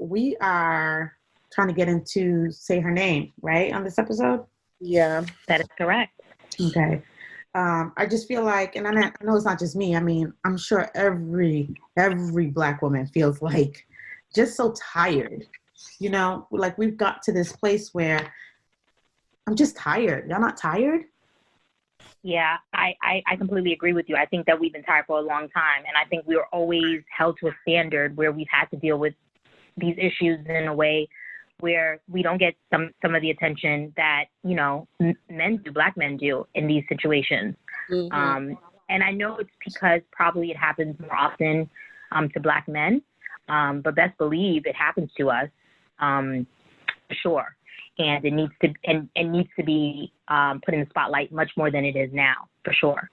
we are trying to get into Say Her Name, right, on this episode? Yeah. That is correct. Okay. I just feel like, and I know it's not just me. I mean, I'm sure every Black woman feels like just so tired. Like we've got to this place where I'm just tired. Y'all not tired? Yeah, I completely agree with you. I think that we've been tired for a long time, and I think we were always held to a standard where we've had to deal with these issues in a way where we don't get some of the attention that, Black men do in these situations. Mm-hmm. And I know it's because probably it happens more often to Black men, but best believe it happens to us for sure. And it needs to be put in the spotlight much more than it is now, for sure.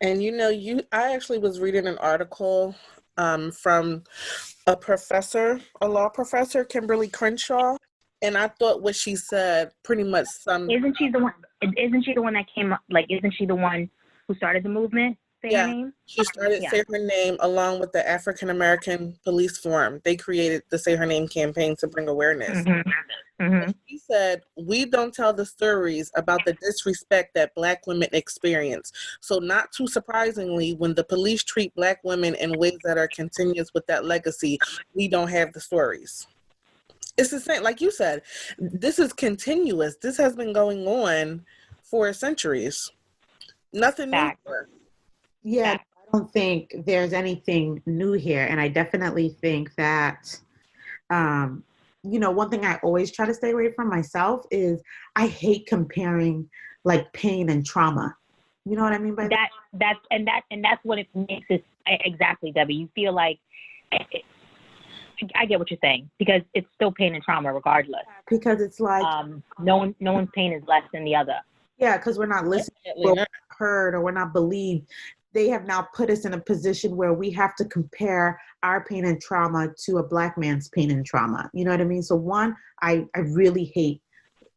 And I actually was reading an article from a law professor, Kimberly Crenshaw, and I thought what she said pretty much summed. Isn't she the one that came up? Like, isn't she the one who started the movement? Say Her Name? She started Say Her Name along with the African American Police Forum. They created the Say Her Name campaign to bring awareness. Mm-hmm. Mm-hmm. She said, "We don't tell the stories about the disrespect that Black women experience. So not too surprisingly, when the police treat Black women in ways that are continuous with that legacy, we don't have the stories." It's the same, like you said, this is continuous. This has been going on for centuries. Nothing new. Yeah, I don't think there's anything new here. And I definitely think that, one thing I always try to stay away from myself is I hate comparing like pain and trauma. You know what I mean by that? That's what it makes it exactly, Debbie. You feel like I get what you're saying, because it's still pain and trauma regardless. Because it's like no one's pain is less than the other. Yeah, because we're not listened, we're not heard, or we're not believed. They have now put us in a position where we have to compare our pain and trauma to a Black man's pain and trauma. You know what I mean? So one, I really hate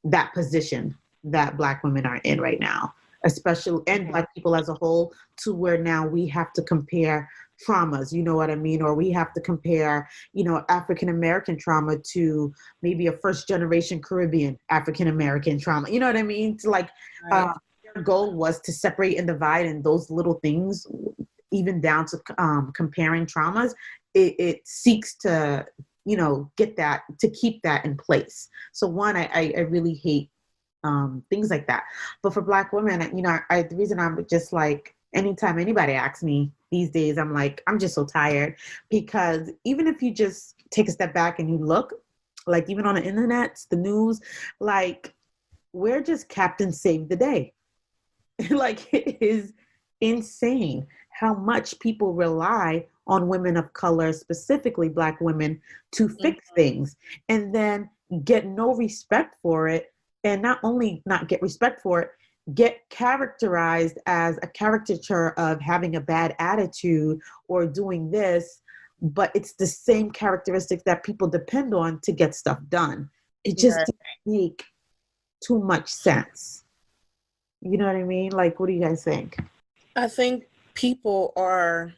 that position that Black women are in right now, especially, and Black people as a whole, to where now we have to compare traumas, you know what I mean? Or we have to compare, African-American trauma to maybe a first generation Caribbean African-American trauma. You know what I mean? To like, their goal was to separate and divide, and those little things, even down to comparing traumas, it seeks to, get that, to keep that in place. So one, I really hate things like that. But for Black women, the reason I'm just like, anytime anybody asks me these days, I'm like, I'm just so tired, because even if you just take a step back and you look, like even on the internet, the news, like we're just Captain Save the Day. Like it is insane how much people rely on women of color, specifically Black women, to fix things, and then get no respect for it. And not only not get respect for it, get characterized as a caricature of having a bad attitude or doing this, but it's the same characteristics that people depend on to get stuff done. It just doesn't make too much sense. You know what I mean? Like, what do you guys think? I think people are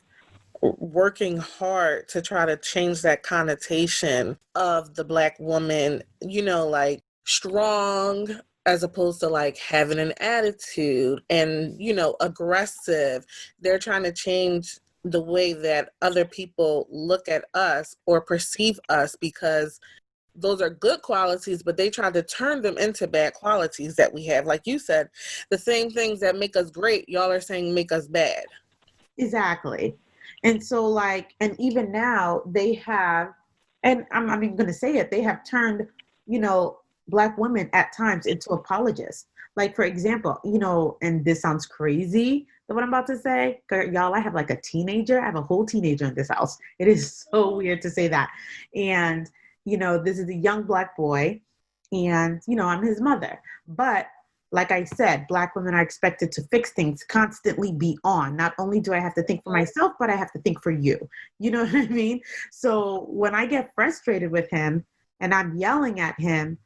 working hard to try to change that connotation of the Black woman, like strong, as opposed to like having an attitude and, aggressive. They're trying to change the way that other people look at us or perceive us, because those are good qualities, but they try to turn them into bad qualities that we have. Like you said, the same things that make us great, y'all are saying make us bad. Exactly. And so like, and even now they have, and I'm even going to say it, they have turned, Black women at times into apologists. Like, for example, and this sounds crazy, what I'm about to say, y'all, I have like a teenager. I have a whole teenager in this house. It is so weird to say that. And, this is a young Black boy, and, I'm his mother. But like I said, Black women are expected to fix things, constantly be on. Not only do I have to think for myself, but I have to think for you. You know what I mean? So when I get frustrated with him and I'm yelling at him,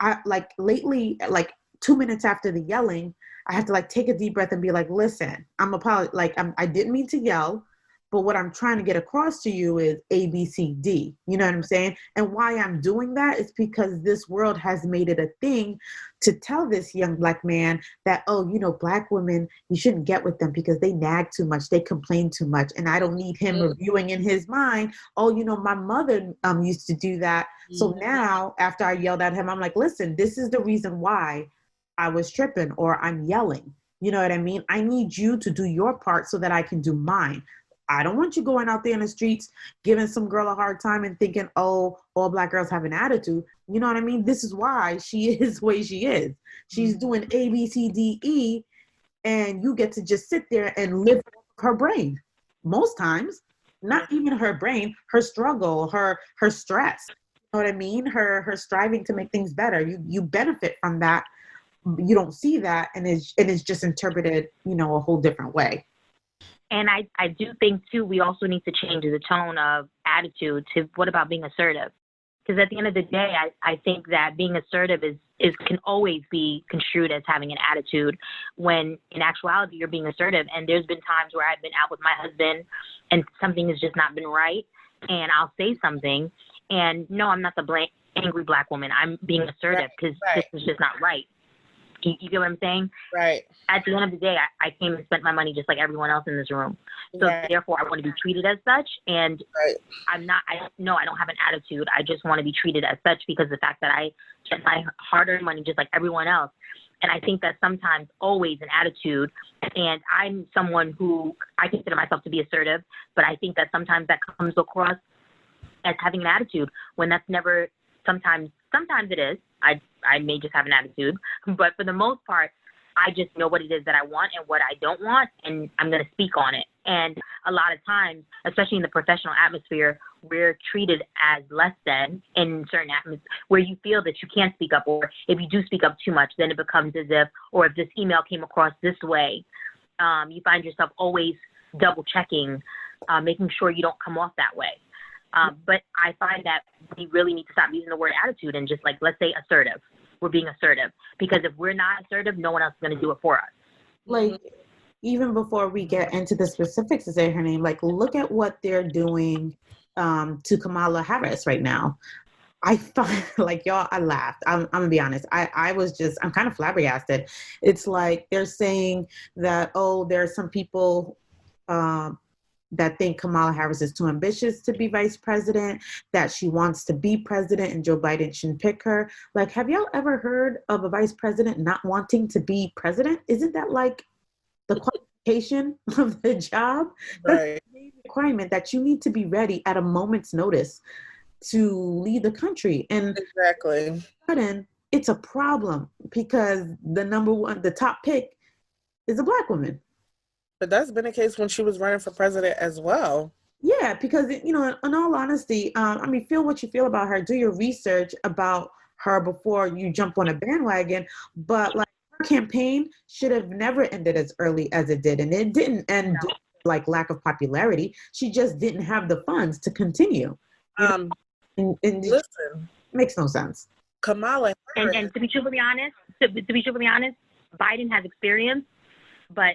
I like lately, like 2 minutes after the yelling, I have to like take a deep breath and be like, listen, I didn't mean to yell, But what I'm trying to get across to you is A, B, C, D. You know what I'm saying? And why I'm doing that is because this world has made it a thing to tell this young Black man that, oh, you know, Black women, you shouldn't get with them because they nag too much, they complain too much. And I don't need him reviewing in his mind, oh, you know, my mother used to do that. So now after I yelled at him, I'm like, listen, this is the reason why I was tripping or I'm yelling. You know what I mean? I need you to do your part so that I can do mine. I don't want you going out there in the streets, giving some girl a hard time and thinking, oh, all Black girls have an attitude. You know what I mean? This is why she is the way she is. She's doing A, B, C, D, E, and you get to just sit there and live her brain. Most times, not even her brain, her struggle, her stress. You know what I mean? Her striving to make things better. You benefit from that. You don't see that, and it's just interpreted, you know, a whole different way. And I do think, too, we also need to change the tone of attitude to what about being assertive? Because at the end of the day, I think that being assertive can always be construed as having an attitude when in actuality you're being assertive. And there's been times where I've been out with my husband and something has just not been right. And I'll say something. And no, I'm not the angry Black woman. I'm being assertive because this is just not right. You get what I'm saying? Right. At the end of the day, I came and spent my money just like everyone else in this room. So therefore, I want to be treated as such. And I don't have an attitude. I just want to be treated as such because of the fact that I spent my hard-earned money just like everyone else. And I think that sometimes always an attitude. And I'm someone who I consider myself to be assertive, but I think that sometimes that comes across as having an attitude when that's never. Sometimes it is. I may just have an attitude, but for the most part, I just know what it is that I want and what I don't want, and I'm going to speak on it. And a lot of times, especially in the professional atmosphere, we're treated as less than in certain atmospheres where you feel that you can't speak up, or if you do speak up too much, then it becomes as if, or if this email came across this way, you find yourself always double checking, making sure you don't come off that way. But I find that we really need to stop using the word attitude and just, like, let's say assertive. We're being assertive. Because if we're not assertive, no one else is going to do it for us. Like, even before we get into the specifics to say her name, like, look at what they're doing to Kamala Harris right now. I find, like, y'all, I laughed. I'm going to be honest. I'm kind of flabbergasted. It's like they're saying that, oh, there are some people that think Kamala Harris is too ambitious to be vice president, that she wants to be president and Joe Biden shouldn't pick her. Like, have y'all ever heard of a vice president not wanting to be president? Isn't that like the qualification of the job? Right. That's the requirement that you need to be ready at a moment's notice to lead the country. And exactly. Sudden, it's a problem because the top pick is a Black woman. But that's been the case when she was running for president as well. Yeah, because, you know, in all honesty, feel what you feel about her. Do your research about her before you jump on a bandwagon. But, like, her campaign should have never ended as early as it did. And it didn't end due to, like, lack of popularity. She just didn't have the funds to continue. And listen, it makes no sense. Kamala Harris. And to be truthfully honest, Biden has experience, but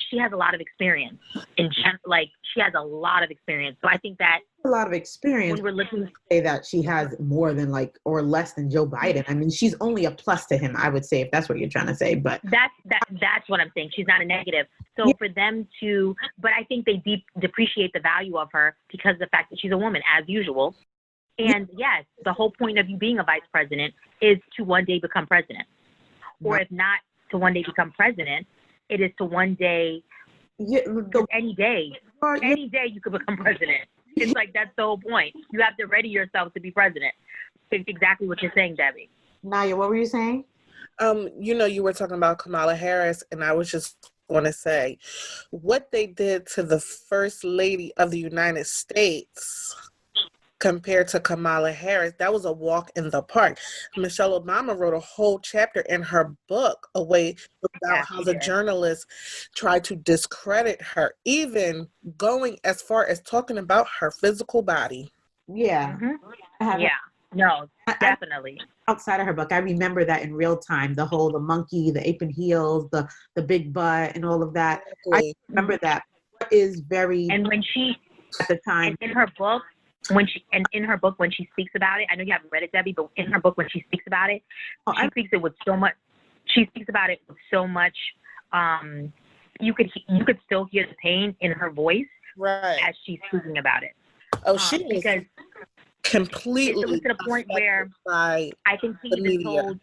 she has a lot of experience she has a lot of experience. So I think that a lot of experience. When we're looking, say that she has more than or less than Joe Biden. I mean, she's only a plus to him, I would say, if that's what you're trying to say. But that's what I'm saying. She's not a negative. So for them to, but I think they depreciate the value of her because of the fact that she's a woman, as usual. And yes, the whole point of you being a vice president is to one day become president, or if not to one day become president, it is to one day, any day you could become president. It's like, that's the whole point. You have to ready yourself to be president. It's exactly what you're saying, Debbie. Naya, what were you saying? You were talking about Kamala Harris, and I was just going to say what they did to the First Lady of the United States compared to Kamala Harris, that was a walk in the park. Michelle Obama wrote a whole chapter in her book about how the journalists tried to discredit her, even going as far as talking about her physical body. Yeah. Mm-hmm. No, definitely. Outside of her book, I remember that in real time, the monkey, the ape and heels, the big butt and all of that. Exactly. I remember that. is very And when she at the time. in her book, when she speaks about it, I know you haven't read it, Debbie, but in her book when she speaks about it, she speaks it with so much. She speaks about it with so much. You could still hear the pain in her voice, right, as she's speaking about it. Oh, she was because completely. It was to the point where I think she even told.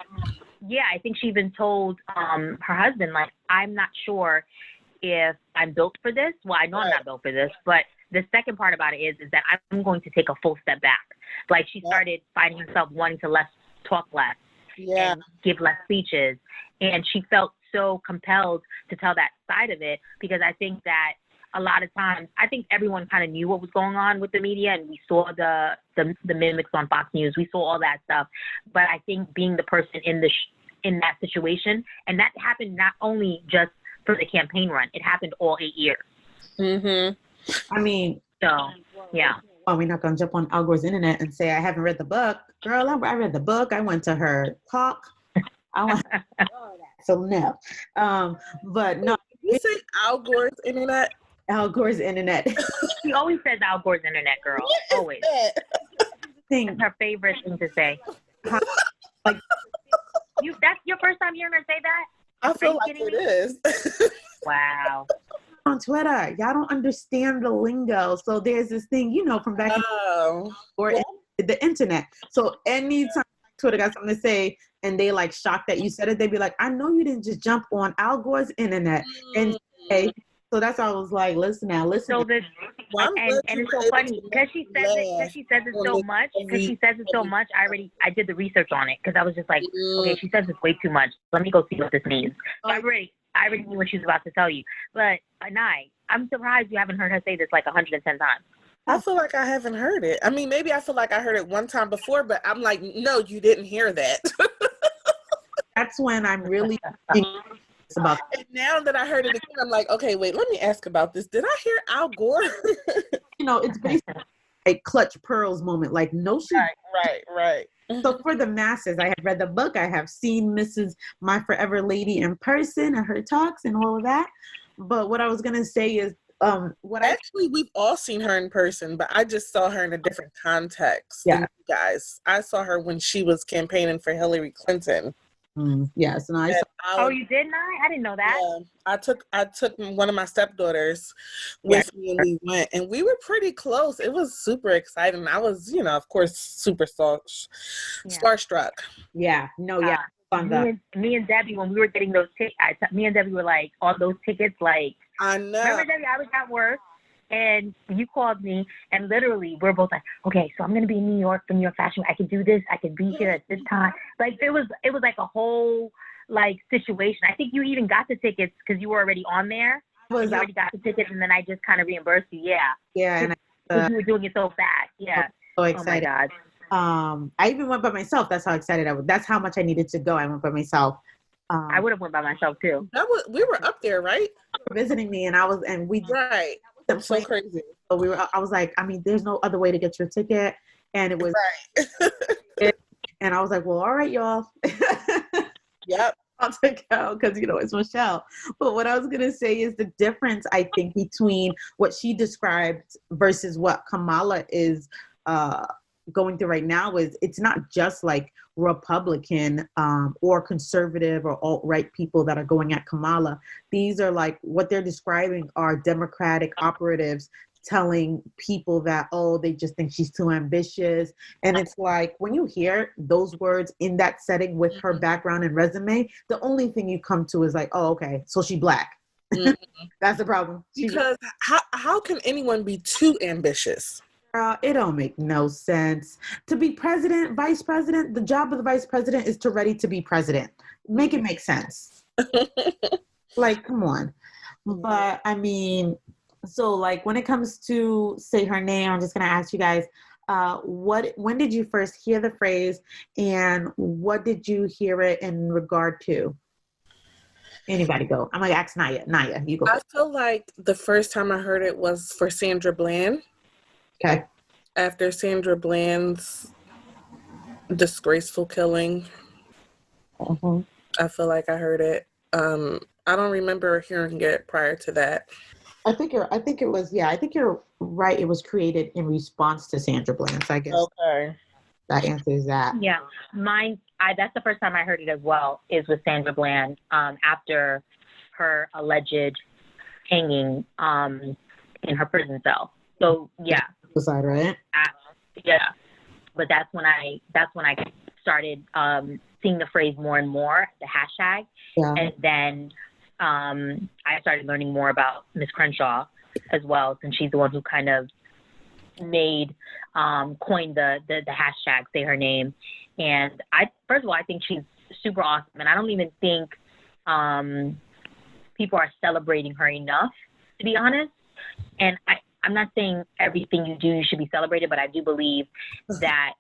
Yeah, I think she even told her husband, like, I'm not sure if I'm built for this. Well, I know I'm not built for this, but the second part about it is that I'm going to take a full step back. Like, she started finding herself wanting to talk less and give less speeches. And she felt so compelled to tell that side of it, because I think that a lot of times, I think everyone kind of knew what was going on with the media, and we saw the mimics on Fox News. We saw all that stuff. But I think being the person in that situation, and that happened not only just for the campaign run, it happened all 8 years. I mean, so yeah. Well, we're not gonna jump on Al Gore's internet and say I haven't read the book, girl. I read the book. I went to her talk. So no, but no. You say Al Gore's internet? Al Gore's internet. She always says Al Gore's internet, girl. Always. That's her favorite thing to say. Like, that's your first time hearing her say that? I feel like it is. Wow. On Twitter, y'all don't understand the lingo. So there's this thing, from back or the internet. So anytime Twitter got something to say and they like shocked that you said it, they'd be like, I know you didn't just jump on Al Gore's internet and say. So that's why I was like, listen. So and it's so funny because she says it so much. I did the research on it because I was just like, okay, she says this way too much. Let me go see what this means. So I already knew what she was about to tell you. But I'm surprised you haven't heard her say this like 110 times. I feel like I haven't heard it. I mean, maybe I feel like I heard it one time before, but I'm like, no, you didn't hear that. That's when I'm really about. And now that I heard it again, I'm like, okay, wait, let me ask about this. Did I hear Al Gore? It's basically a Clutch Pearls moment. Like, no shit. Right. So for the masses, I have read the book. I have seen Mrs. My Forever Lady in person and her talks and all of that. But what I was going to say is, we've all seen her in person, but I just saw her in a different context. Yeah. Than you guys. I saw her when she was campaigning for Hillary Clinton. Yes, and I saw. You did not? I didn't know that. Yeah, I took one of my stepdaughters with me, and we went, and we were pretty close. It was super exciting. I was, of course, super starstruck. Yeah, Me and Debbie, when we were getting those tickets, me and Debbie were like, all those tickets, like, I know. Remember, Debbie, I was at work. And you called me, and literally, we're both like, okay, so I'm going to be in New York for New York Fashion. I can do this. I can be here at this time. Like, it was like a whole, like, situation. I think you even got the tickets because you were already on there. You already got the tickets, and then I just kind of reimbursed you. Yeah. Yeah. And you were doing it so fast. Yeah. So excited. Oh, my God. I even went by myself. That's how excited I was. That's how much I needed to go. I went by myself. I would have went by myself, too. We were up there, right? Visiting me, and we right. So crazy. So I was like, I mean, there's no other way to get your ticket. And it was right. And I was like, well, all right, y'all. Yep. I'll take out because it's Michelle. But what I was gonna say is the difference, I think, between what she described versus what Kamala is going through right now is it's not just like Republican or conservative or alt-right people that are going at Kamala. These are like what they're describing are Democratic operatives telling people that, they just think she's too ambitious. And it's like when you hear those words in that setting with her background and resume, the only thing you come to is like, okay, so she Black. That's the problem. Because how can anyone be too ambitious? It don't make no sense. To be president, vice president, the job of the vice president is to ready to be president. Make it make sense. Like, come on. But I mean, so like when it comes to say her name, I'm just going to ask you guys, when did you first hear the phrase and what did you hear it in regard to? Anybody go? I'm going to ask Naya. Naya, you go. I feel like the first time I heard it was for Sandra Bland. Okay. After Sandra Bland's disgraceful killing, I feel like I heard it. I don't remember hearing it prior to that. I think it was, yeah, I think you're right. It was created in response to Sandra Bland. So I guess Okay. that answers that. Yeah, that's the first time I heard it as well. Is with Sandra Bland after her alleged hanging in her prison cell. So yeah, Suicide, right? yeah. But that's when I started seeing the phrase more and more, the hashtag, Yeah. and then I started learning more about Miss Crenshaw as well, since she's the one who kind of coined the hashtag, say her name. And first of all, I think she's super awesome, and I don't even think people are celebrating her enough, to be honest. And I'm not saying everything you do you should be celebrated, but I do believe that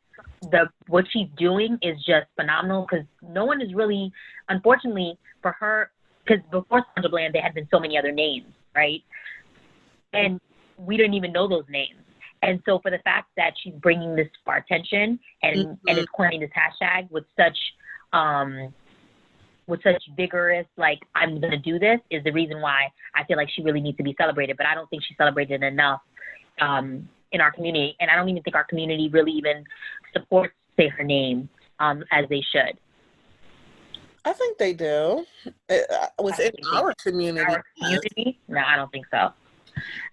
what she's doing is just phenomenal, because no one is really, unfortunately for her, because before Sandra Bland, there had been so many other names, right? And we didn't even know those names. And so for the fact that she's bringing this to our attention and is coining this hashtag with such vigorous, like, I'm going to do this, is the reason why I feel like she really needs to be celebrated. But I don't think she's celebrated enough in our community. And I don't even think our community really even supports, say, her name as they should. I think they do. Within our community. Our community? No, I don't think so.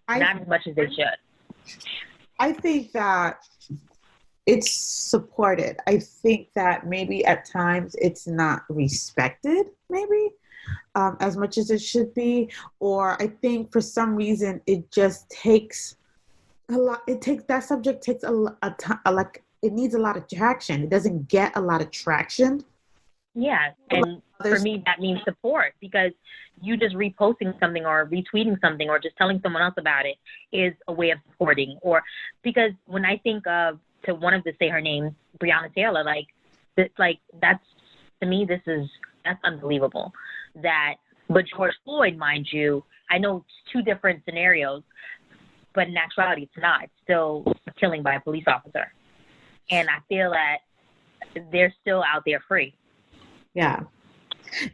Not as much as they should. I think that it's supported. I think that maybe at times it's not respected, maybe as much as it should be. Or I think for some reason it just takes a lot. That subject takes like, it needs a lot of traction. It doesn't get a lot of traction. Yeah, and for me, that means support, because you just reposting something or retweeting something or just telling someone else about it is a way of supporting. Or because when I think of, to one of the, say her name, Breonna Taylor, that's, to me, that's unbelievable. But George Floyd, mind you, I know it's two different scenarios, but in actuality, it's not. It's still a killing by a police officer. And I feel that they're still out there free. Yeah.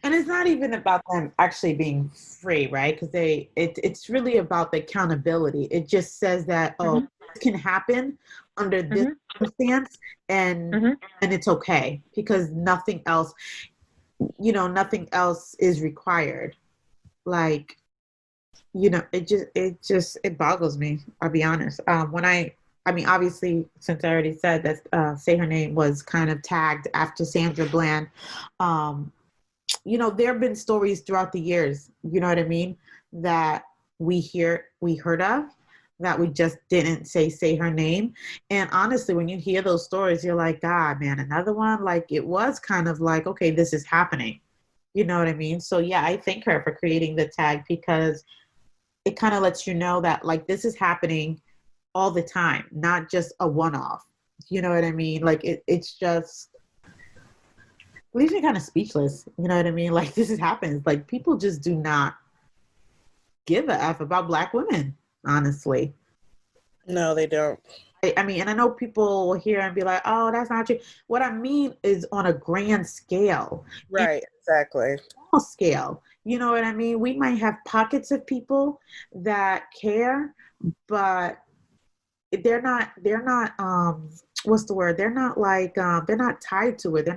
And it's not even about them actually being free, right? Because it's really about the accountability. It just says that, this can happen under this circumstance, and it's okay, because nothing else is required. Like, it boggles me. I'll be honest. Obviously, since I already said that, Say Her Name was kind of tagged after Sandra Bland. There have been stories throughout the years, you know what I mean, that we heard of, that we just didn't say her name. And honestly, when you hear those stories, you're like, God, man, another one? Like, it was kind of like, okay, this is happening. You know what I mean? So yeah, I thank her for creating the tag, because it kind of lets you know that, like, this is happening all the time, not just a one-off. You know what I mean? Like, it's just, leaves me kind of speechless. You know what I mean? Like, this happens. Like, people just do not give a F about Black women, honestly. No, they don't. I mean, and I know people will hear and be like, oh, that's not true. What I mean is on a grand scale. Right, exactly. Small scale. You know what I mean? We might have pockets of people that care, but they're not what's the word? They're not like, they're not tied to it.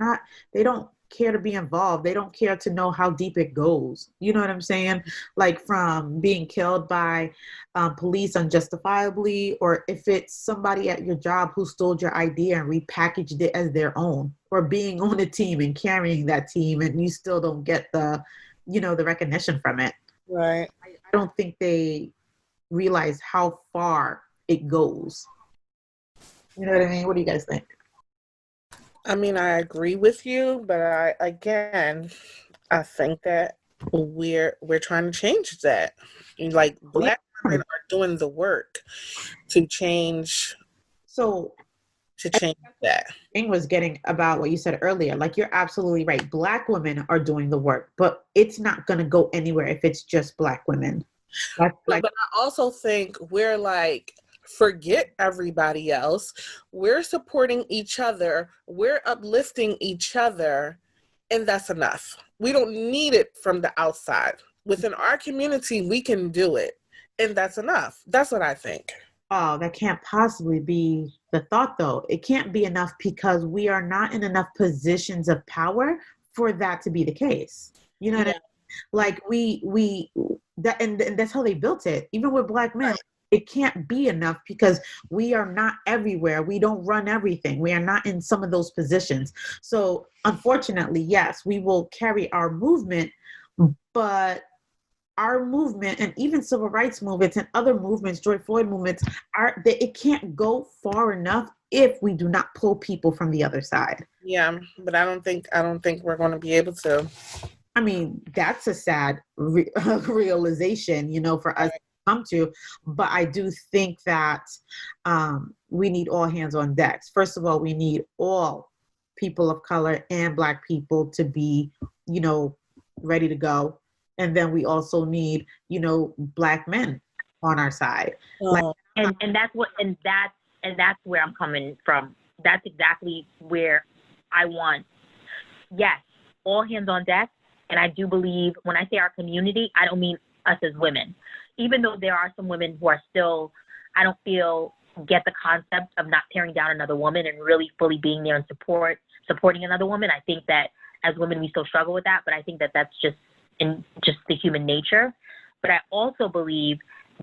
They don't care to be involved. They don't care to know how deep it goes. You know what I'm saying? Like, from being killed by police unjustifiably, or if it's somebody at your job who stole your idea and repackaged it as their own, or being on a team and carrying that team and you still don't get the recognition from it. Right. I don't think they realize how far it goes. You know what I mean? What do you guys think? I mean, I agree with you, but I think that we're trying to change that. Like, Black women are doing the work to change. That. Thing was getting about what you said earlier. Like, you're absolutely right. Black women are doing the work, but it's not going to go anywhere if it's just Black women. But I also think we're like, forget everybody else. We're supporting each other. We're uplifting each other. And that's enough. We don't need it from the outside. Within our community, we can do it. and that's enough. That's what I think. Oh, that can't possibly be the thought, though. It can't be enough because we are not in enough positions of power for that to be the case. You know what I mean? Like we that and that's how they built it. Even with black men, it can't be enough because we are not everywhere. We don't run everything. We are not in some of those positions. So unfortunately, yes, we will carry our movement, but our movement and even civil rights movements and other movements, George Floyd movements, it can't go far enough if we do not pull people from the other side. Yeah, but I don't think we're going to be able to. I mean, that's a sad realization, for us to come to. But I do think that we need all hands on deck. First of all, we need all people of color and Black people to be, ready to go. And then we also need, Black men on our side. And that's where I'm coming from. That's exactly where I want. Yes, all hands on deck. And I do believe when I say our community, I don't mean us as women. Even though there are some women who are still, I don't feel, get the concept of not tearing down another woman and really fully being there and supporting another woman. I think that as women, we still struggle with that, but I think that that's just the human nature. But I also believe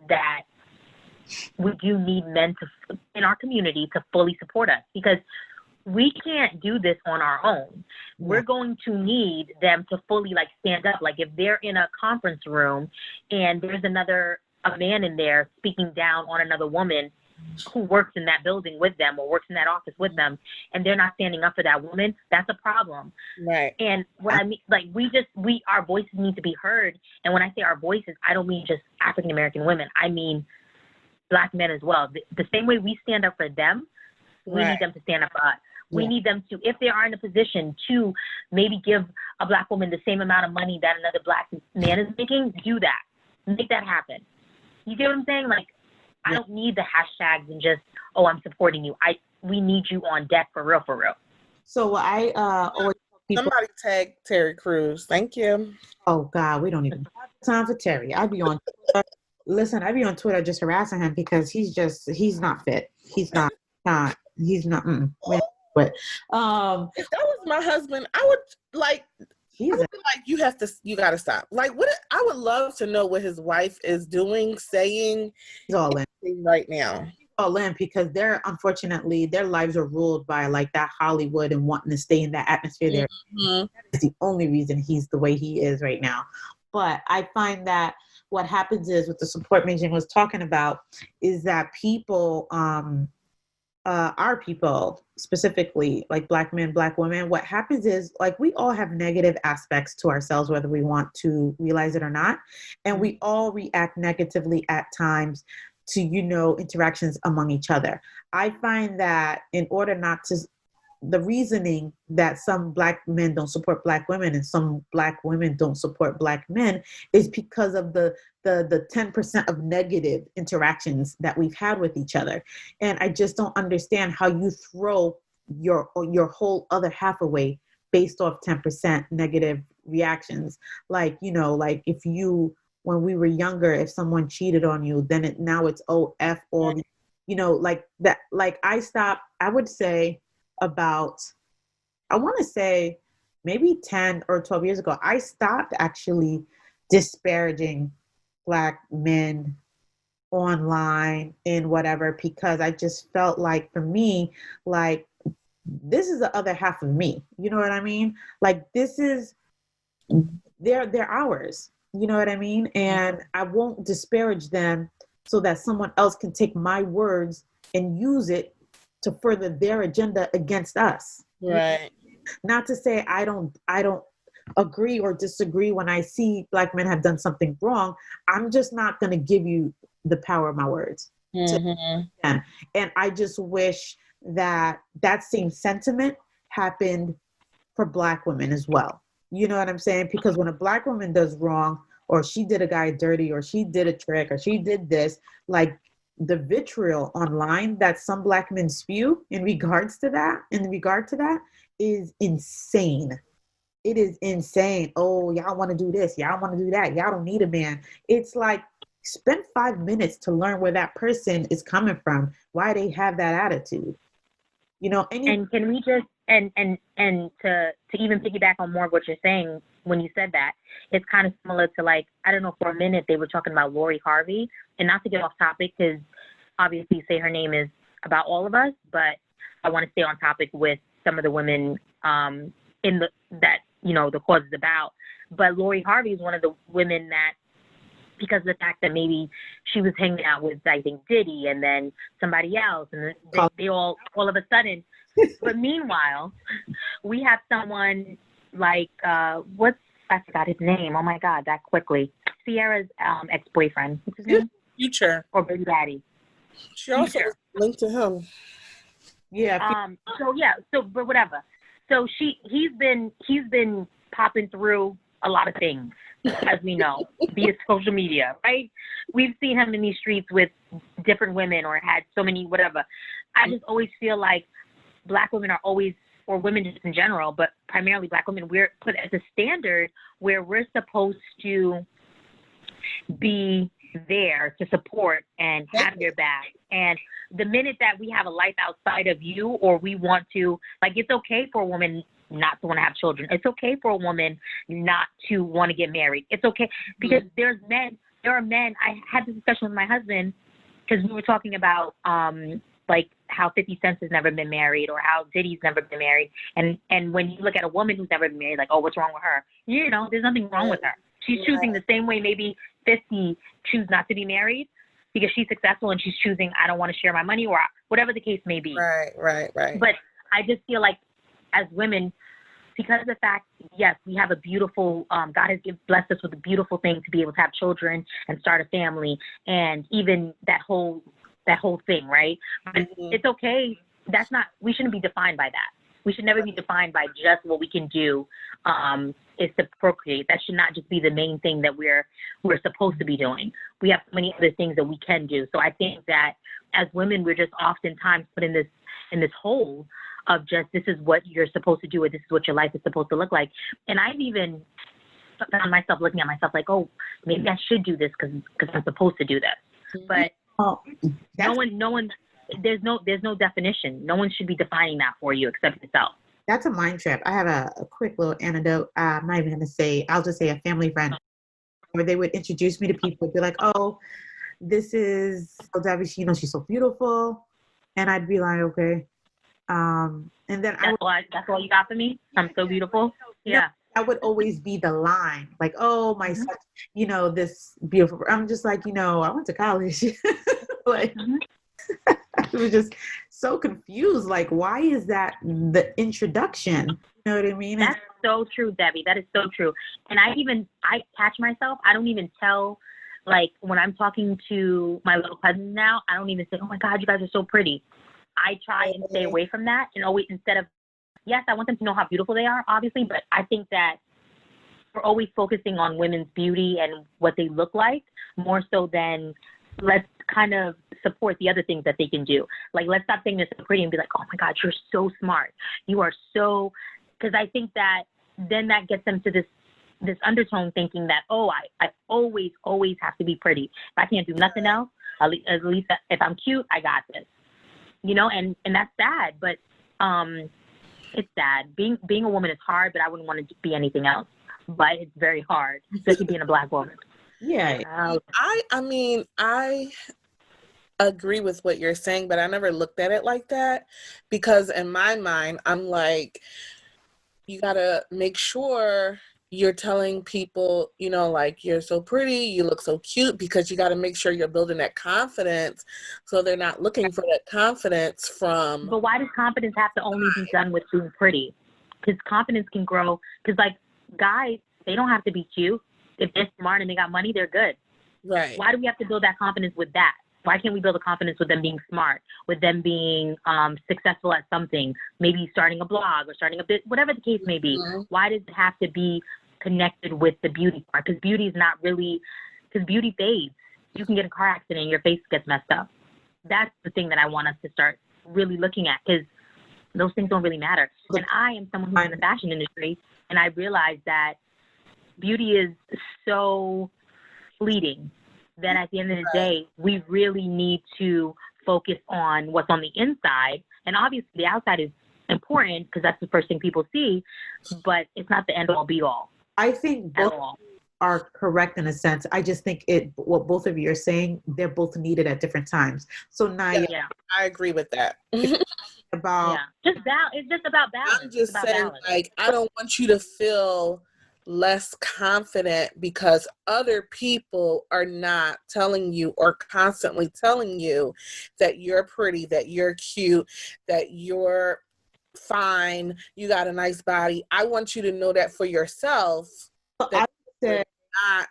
that we do need men in our community to fully support us, because we can't do this on our own. We're going to need them to fully stand up. Like if they're in a conference room and there's a man in there speaking down on another woman who works in that building with them or works in that office with them, and they're not standing up for that woman, that's a problem. Right. And what I mean, our voices need to be heard. And when I say our voices, I don't mean just African-American women. I mean Black men as well. The same way we stand up for them, we need them to stand up for us. We need them to, if they are in a position to maybe give a Black woman the same amount of money that another Black man is making, do that. Make that happen. You get what I'm saying? I don't need the hashtags and just, I'm supporting you. We need you on deck for real, for real. So I always tell people, somebody tag Terry Crews. Thank you. Oh God, we don't even have time for Terry. I'd be on Twitter. Listen, I'd be on Twitter just harassing him because he's not fit. He's not. But if that was my husband, I would you got to stop. I would love to know what his wife is doing, saying. He's all in right now. All in because unfortunately their lives are ruled by that Hollywood and wanting to stay in that atmosphere there. Mm-hmm. That is the only reason he's the way he is right now. But I find that what happens is, what the support Mei Jing was talking about, is that people, our people specifically, like Black men, Black women, what happens is we all have negative aspects to ourselves, whether we want to realize it or not. And we all react negatively at times to, interactions among each other. I find that in order not to, the reasoning that some Black men don't support Black women and some Black women don't support Black men is because of the 10% of negative interactions that we've had with each other. And I just don't understand how you throw your whole other half based off 10% negative reactions. If you, when we were younger, if someone cheated on you, then now it's F all the, that. I would say about, I want to say maybe 10 or 12 years ago, I stopped actually disparaging Black men online and whatever, because I just felt for me, this is the other half of me. You know what I mean? This is, they're ours. You know what I mean? And I won't disparage them so that someone else can take my words and use it to further their agenda against us. Right. Not to say I don't agree or disagree when I see Black men have done something wrong. I'm just not going to give you the power of my words. Mm-hmm. And I just wish that same sentiment happened for Black women as well. You know what I'm saying? Because when a Black woman does wrong, or she did a guy dirty, or she did a trick, or she did this, the vitriol online that some Black men spew in regard to that is insane. It is insane. Oh, y'all want to do this. Y'all want to do that. Y'all don't need a man. It's spend 5 minutes to learn where that person is coming from, why they have that attitude. You know, and can we just and to even piggyback on more of what you're saying when you said that, it's kind of similar to, like, I don't know, for a minute they were talking about Lori Harvey, and not to get off topic because obviously Say Her Name is about all of us, but I want to stay on topic with some of the women the cause is about. But Lori Harvey is one of the women that, because of the fact that maybe she was hanging out with, I think, Diddy and then somebody else, and they all of a sudden. But meanwhile, we have someone like I forgot his name. Oh my God, that quickly. Sierra's ex-boyfriend. What's his name? Future. Or baby daddy. She also was linked to him. Yeah. But whatever. So he's been popping through a lot of things, as we know, via social media, right? We've seen him in these streets with different women or had so many whatever. I just always feel like Black women are always, or women just in general, but primarily Black women, we're put as a standard where we're supposed to be there to support and have your back. And the minute that we have a life outside of you, or we want to, like, it's okay for a woman not to want to have children. It's okay for a woman not to want to get married. It's okay because there are men. I had this discussion with my husband because we were talking about like how 50 Cent has never been married or how Diddy's never been married. And when you look at a woman who's never been married, like, oh, what's wrong with her? You know, there's nothing wrong with her. She's choosing the same way maybe 50 choose not to be married because she's successful and she's choosing, I don't want to share my money, or whatever the case may be. Right. But I just feel like as women, because of the fact, yes, we have a beautiful, God has blessed us with a beautiful thing to be able to have children and start a family, and even that whole thing, right? But it's okay. We shouldn't be defined by that. We should never be defined by just what we can do is to procreate. That should not just be the main thing that we're supposed to be doing. We have so many other things that we can do. So I think that as women, we're just oftentimes put in this hole of just, this is what you're supposed to do, or this is what your life is supposed to look like. And I've even found myself looking at myself like, oh, maybe I should do this because I'm supposed to do this. But no one, there's no definition. No one should be defining that for you except yourself. That's a mind trip. I have a quick little anecdote. I'm not even going to say, I'll just say a family friend, where they would introduce me to people, be like, oh, this is Debbie, she's so beautiful. And I'd be like, okay. And then that's all you got for me? I'm so beautiful? Yeah. That would always be the line. Like, oh, my son, this beautiful, I'm just like, I went to college. Like, I was just so confused. Like, why is that the introduction? You know what I mean? That's so true, Debbie. That is so true. And I catch myself. I don't even tell, like, when I'm talking to my little cousins now, I don't even say, oh my God, you guys are so pretty. I try and stay away from that, and always, instead of, yes, I want them to know how beautiful they are, obviously, but I think that we're always focusing on women's beauty and what they look like more so than let's kind of support the other things that they can do. Like, let's stop saying they're so pretty and be like, oh my God, you're so smart. You are so, because I think that then that gets them to this undertone thinking that, oh, I always have to be pretty. If I can't do nothing else, at least if I'm cute, I got this. And that's sad, but it's sad. Being a woman is hard, but I wouldn't want to be anything else. But it's very hard, especially being a Black woman. Yeah. I mean, I agree with what you're saying, but I never looked at it like that, because in my mind, I'm like, you gotta make sure you're telling people, like, you're so pretty, you look so cute, because you got to make sure you're building that confidence, so they're not looking for that confidence from. But why does confidence have to only be done with being pretty? Because confidence can grow. Because, like, guys, they don't have to be cute. If they're smart and they got money, they're good. Right. Why do we have to build that confidence with that? Why can't we build a confidence with them being smart, with them being successful at something, maybe starting a blog or starting a bit, whatever the case may be? Mm-hmm. Why does it have to be connected with the beauty part? Because beauty is not really, because beauty fades. You can get in a car accident and your face gets messed up. That's the thing that I want us to start really looking at, because those things don't really matter. And I am someone who's in the fashion industry, and I realize that beauty is so fleeting. then at the end of the day, we really need to focus on what's on the inside. And obviously the outside is important because that's the first thing people see, but it's not the end all be all. I think both are correct in a sense. I just think what both of you are saying, they're both needed at different times. So Naya, I agree with that. About it's just about balance. I'm just saying, balance. like, I don't want you to feel less confident because other people are not telling you or constantly telling you that you're pretty, that you're cute, that you're fine, you got a nice body. I want you to know that for yourself. That you not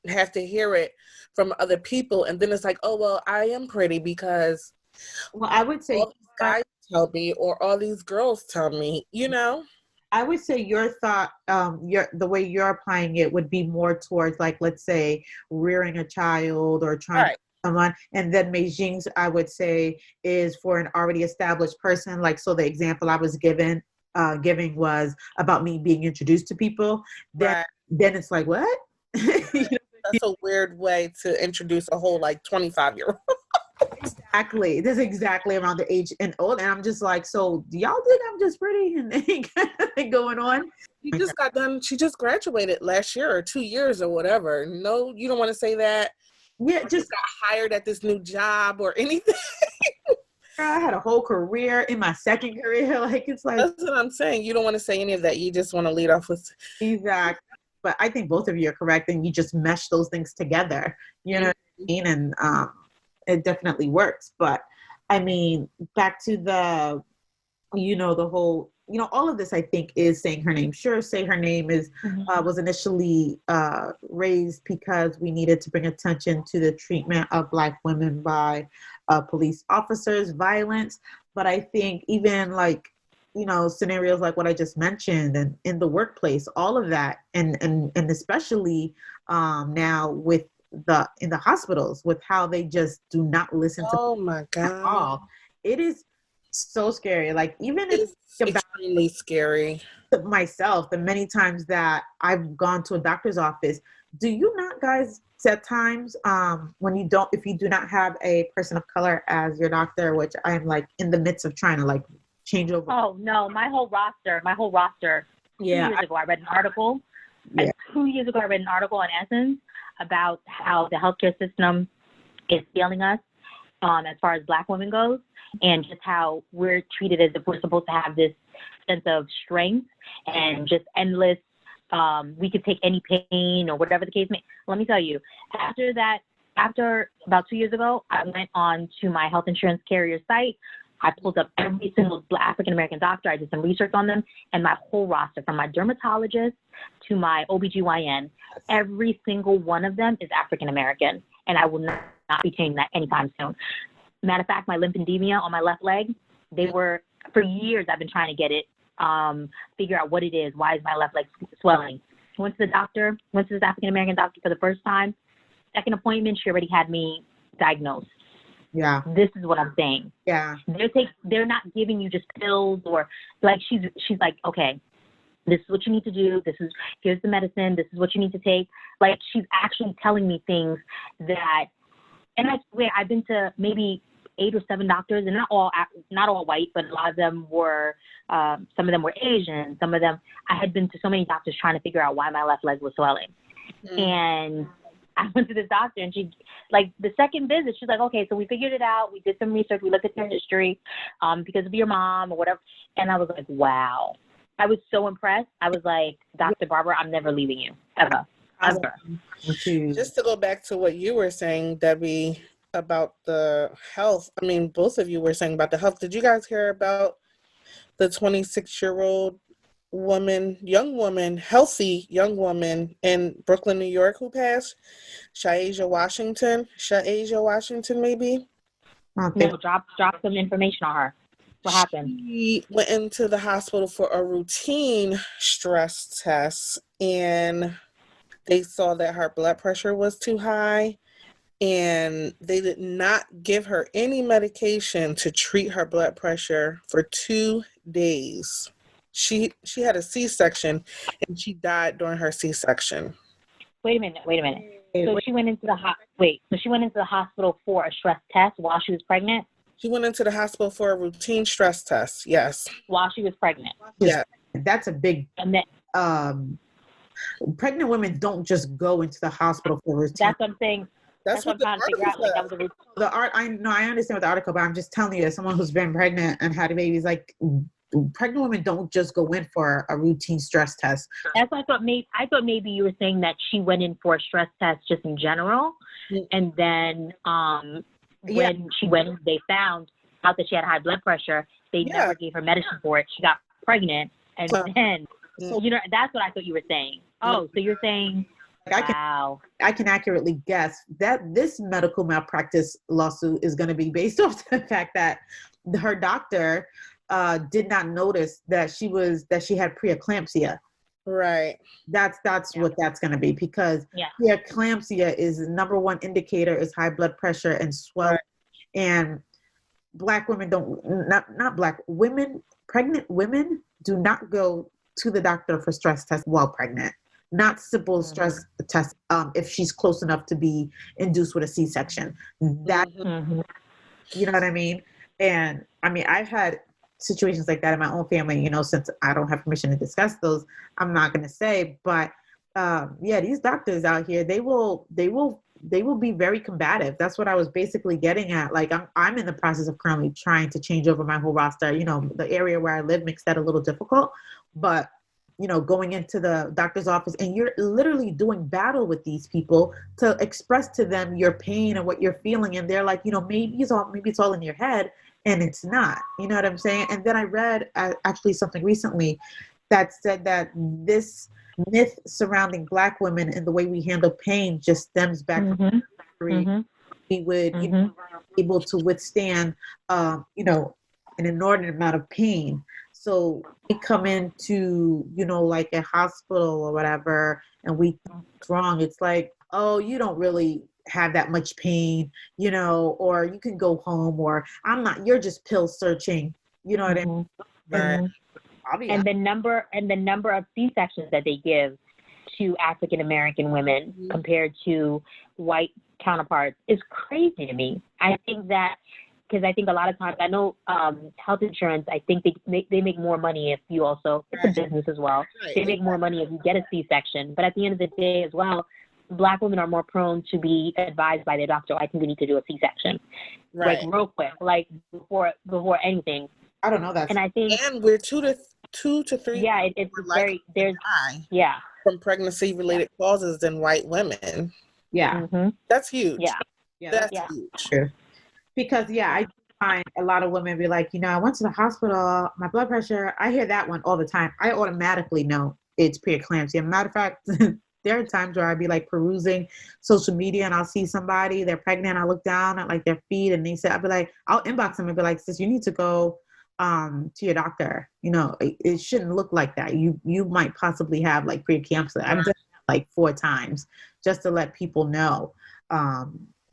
have to hear it from other people, and then it's like, oh well, I am pretty because I would say all these guys tell me or all these girls tell me, you know. I would say your thought, the way you're applying it would be more towards, like, let's say rearing a child or trying to someone, and then Mei Jing's, I would say, is for an already established person. Like, so the example I was giving was about me being introduced to people. Then it's like, what? That's a weird way to introduce a whole like 25-year-old. Exactly. That's exactly around the age and old. And I'm just like, so do y'all think I'm just pretty and anything going on? She just got done. She just graduated last year or 2 years or whatever. No, you don't want to say that. Yeah, just got hired at this new job or anything. I had a whole career in my second career. Like, it's like, that's what I'm saying. You don't want to say any of that. You just want to lead off with exactly. But I think both of you are correct, and you just mesh those things together. You know what I mean? And it definitely works. But I mean, back to the, the whole, all of this, I think, is saying her name. Sure, Say Her Name is was initially raised because we needed to bring attention to the treatment of Black women by police officers, violence. But I think even like, scenarios like what I just mentioned, and in the workplace, all of that, and especially now with in the hospitals, with how they just do not listen to. Oh my God! It is so scary. Like, even it's extremely scary. Myself, the many times that I've gone to a doctor's office, do you not guys at times if you do not have a person of color as your doctor, which I'm like in the midst of trying to like change over? Oh no, my whole roster. 2 years ago, I read an article. 2 years ago, I read an article on Essence about how the healthcare system is failing us as far as Black women goes, and just how we're treated as if we're supposed to have this sense of strength and just endless. We could take any pain or whatever the case may. Let me tell you, after about 2 years ago, I went on to my health insurance carrier site. I pulled up every single African-American doctor. I did some research on them, and my whole roster, from my dermatologist to my OBGYN, every single one of them is African-American, and I will not be changing that anytime soon. Matter of fact, my lymphedema on my left leg, for years I've been trying to get it, figure out what it is. Why is my left leg swelling? Went to this African-American doctor for the first time. Second appointment, she already had me diagnosed. Yeah. This is what I'm saying. Yeah. They're not giving you just pills, or like she's like, okay, this is what you need to do. Here's the medicine. This is what you need to take. Like, she's actually telling me things that, and I swear I've been to maybe 8 or 7 doctors, and not all white, but a lot of them were, some of them were Asian. Some of them, I had been to so many doctors trying to figure out why my left leg was swelling. And I went to this doctor, and she, like, the second visit, she's like, okay, so we figured it out. We did some research. We looked at your history because of your mom or whatever. And I was like, wow. I was so impressed. I was like, Dr. Barber, I'm never leaving you, ever. Just to go back to what you were saying, Debbie, about the health. I mean, both of you were saying about the health. Did you guys hear about the 26-year-old healthy young woman in Brooklyn, New York, who passed? Shaija Washington, maybe? No, drop some information on her. What happened? She went into the hospital for a routine stress test, and they saw that her blood pressure was too high, and they did not give her any medication to treat her blood pressure for 2 days. She had a C-section, and she died during her C-section. Wait a minute. So she went into the So she went into the hospital for a stress test while she was pregnant. She went into the hospital for a routine stress test. Yes. While she was pregnant. Yeah. That's a big. And then, pregnant women don't just go into the hospital for routine. That's what I'm saying. That's what I'm trying to figure out. Like, that was a routine. I understand what the article, but I'm just telling you, as someone who's been pregnant and had babies, like pregnant women don't just go in for a routine stress test. That's what I thought. Maybe you were saying that she went in for a stress test just in general, and then when she went, they found out that she had high blood pressure. They never gave her medicine for it. She got pregnant, and then that's what I thought you were saying. Oh, so you're saying. Wow. I can accurately guess that this medical malpractice lawsuit is going to be based off the fact that her doctor did not notice that she had preeclampsia. Right. That's what that's going to be, because preeclampsia is the number one indicator is high blood pressure and swelling. Right. And Black women pregnant women do not go to the doctor for stress tests while pregnant. Not simple stress test if she's close enough to be induced with a C-section. That, you know what I mean? And I mean, I've had situations like that in my own family, since I don't have permission to discuss those, I'm not going to say, but these doctors out here, they will be very combative. That's what I was basically getting at. Like I'm in the process of currently trying to change over my whole roster. The area where I live makes that a little difficult, but going into the doctor's office and you're literally doing battle with these people to express to them your pain and what you're feeling. And they're like, maybe it's all in your head, and it's not, you know what I'm saying? And then I read actually something recently that said that this myth surrounding Black women and the way we handle pain just stems back from history. We would, be able to withstand, an inordinate amount of pain. So we come into, like a hospital or whatever, and we what's wrong. It's like, oh, you don't really have that much pain, or you can go home, or you're just pill searching. You know what I mean? Right. And the number of C-sections that they give to African American women compared to white counterparts is crazy to me. I think that. Because I think a lot of times, I know health insurance, I think they make more money if you also, it's a business as well. Right. They make more money if you get a C-section. But at the end of the day as well, Black women are more prone to be advised by their doctor, I think we need to do a C-section. Right. Like real quick, like before anything. I don't know that. And I think. And we're two to three. Yeah, it's very, there's, from pregnancy related causes than white women. Yeah. That's huge. Yeah. That's huge. True. Because, I find a lot of women be like, I went to the hospital, my blood pressure. I hear that one all the time. I automatically know it's preeclampsia. Matter of fact, there are times where I'd be like perusing social media and I'll see somebody, they're pregnant. I look down at like their feet and I'll be like, I'll inbox them and be like, sis, you need to go to your doctor. It shouldn't look like that. You might possibly have like preeclampsia. I've done it like 4 times just to let people know.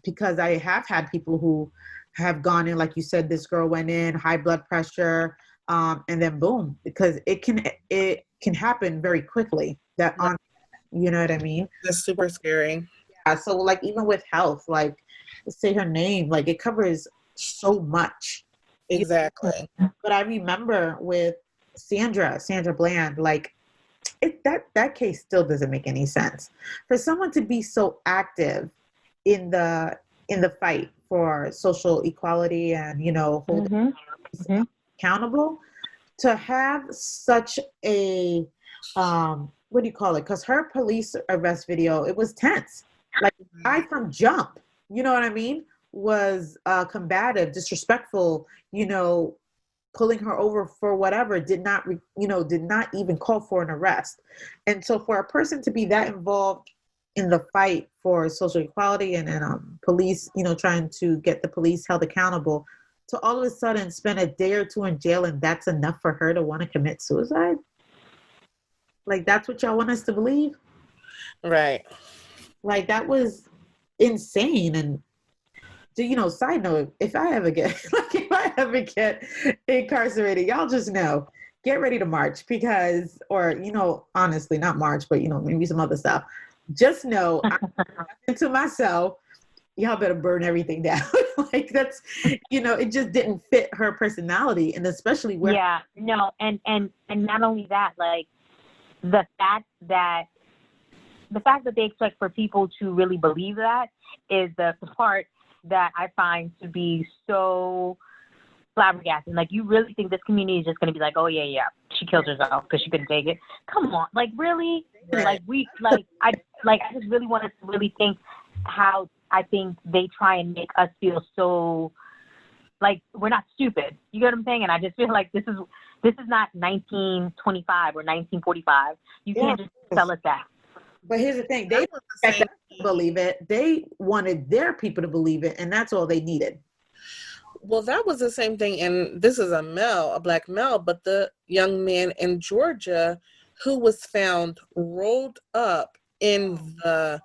Because I have had people who have gone in, like you said, this girl went in, high blood pressure, and then boom, because it can happen very quickly. You know what I mean? That's super scary. Yeah. So like even with health, like say her name, like it covers so much. Exactly. But I remember with Sandra Bland, like that case still doesn't make any sense. For someone to be so active in the fight for social equality and holding accountable, to have such a what do you call it? Because her police arrest video, it was tense. Like I from jump, you know what I mean? Was combative, disrespectful, pulling her over for whatever, did not even call for an arrest. And so for a person to be that involved in the fight for social equality and police, trying to get the police held accountable, to all of a sudden spend a day or 2 in jail, and that's enough for her to want to commit suicide? Like, that's what y'all want us to believe? Right. Like, that was insane. And, side note, if I ever get incarcerated, y'all just know, get ready to march honestly, not march, but, maybe some other stuff. just know I'm to myself, y'all better burn everything down. Like that's, it just didn't fit her personality, and especially where. Yeah, no, and not only that, like the fact that they expect for people to really believe that is the part that I find to be so flabbergasting. Like, you really think this community is just going to be like, oh yeah, she killed herself because she couldn't take it? Come on, like really? Right. I just really want to really think how I think they try and make us feel so like we're not stupid. You get what I'm saying? And I just feel like this is not 1925 or 1945. You can't just tell us that. But here's the thing: they didn't expect us to believe it. They wanted their people to believe it, and that's all they needed. Well, that was the same thing, and this is a black male, but the young man in Georgia who was found rolled up in the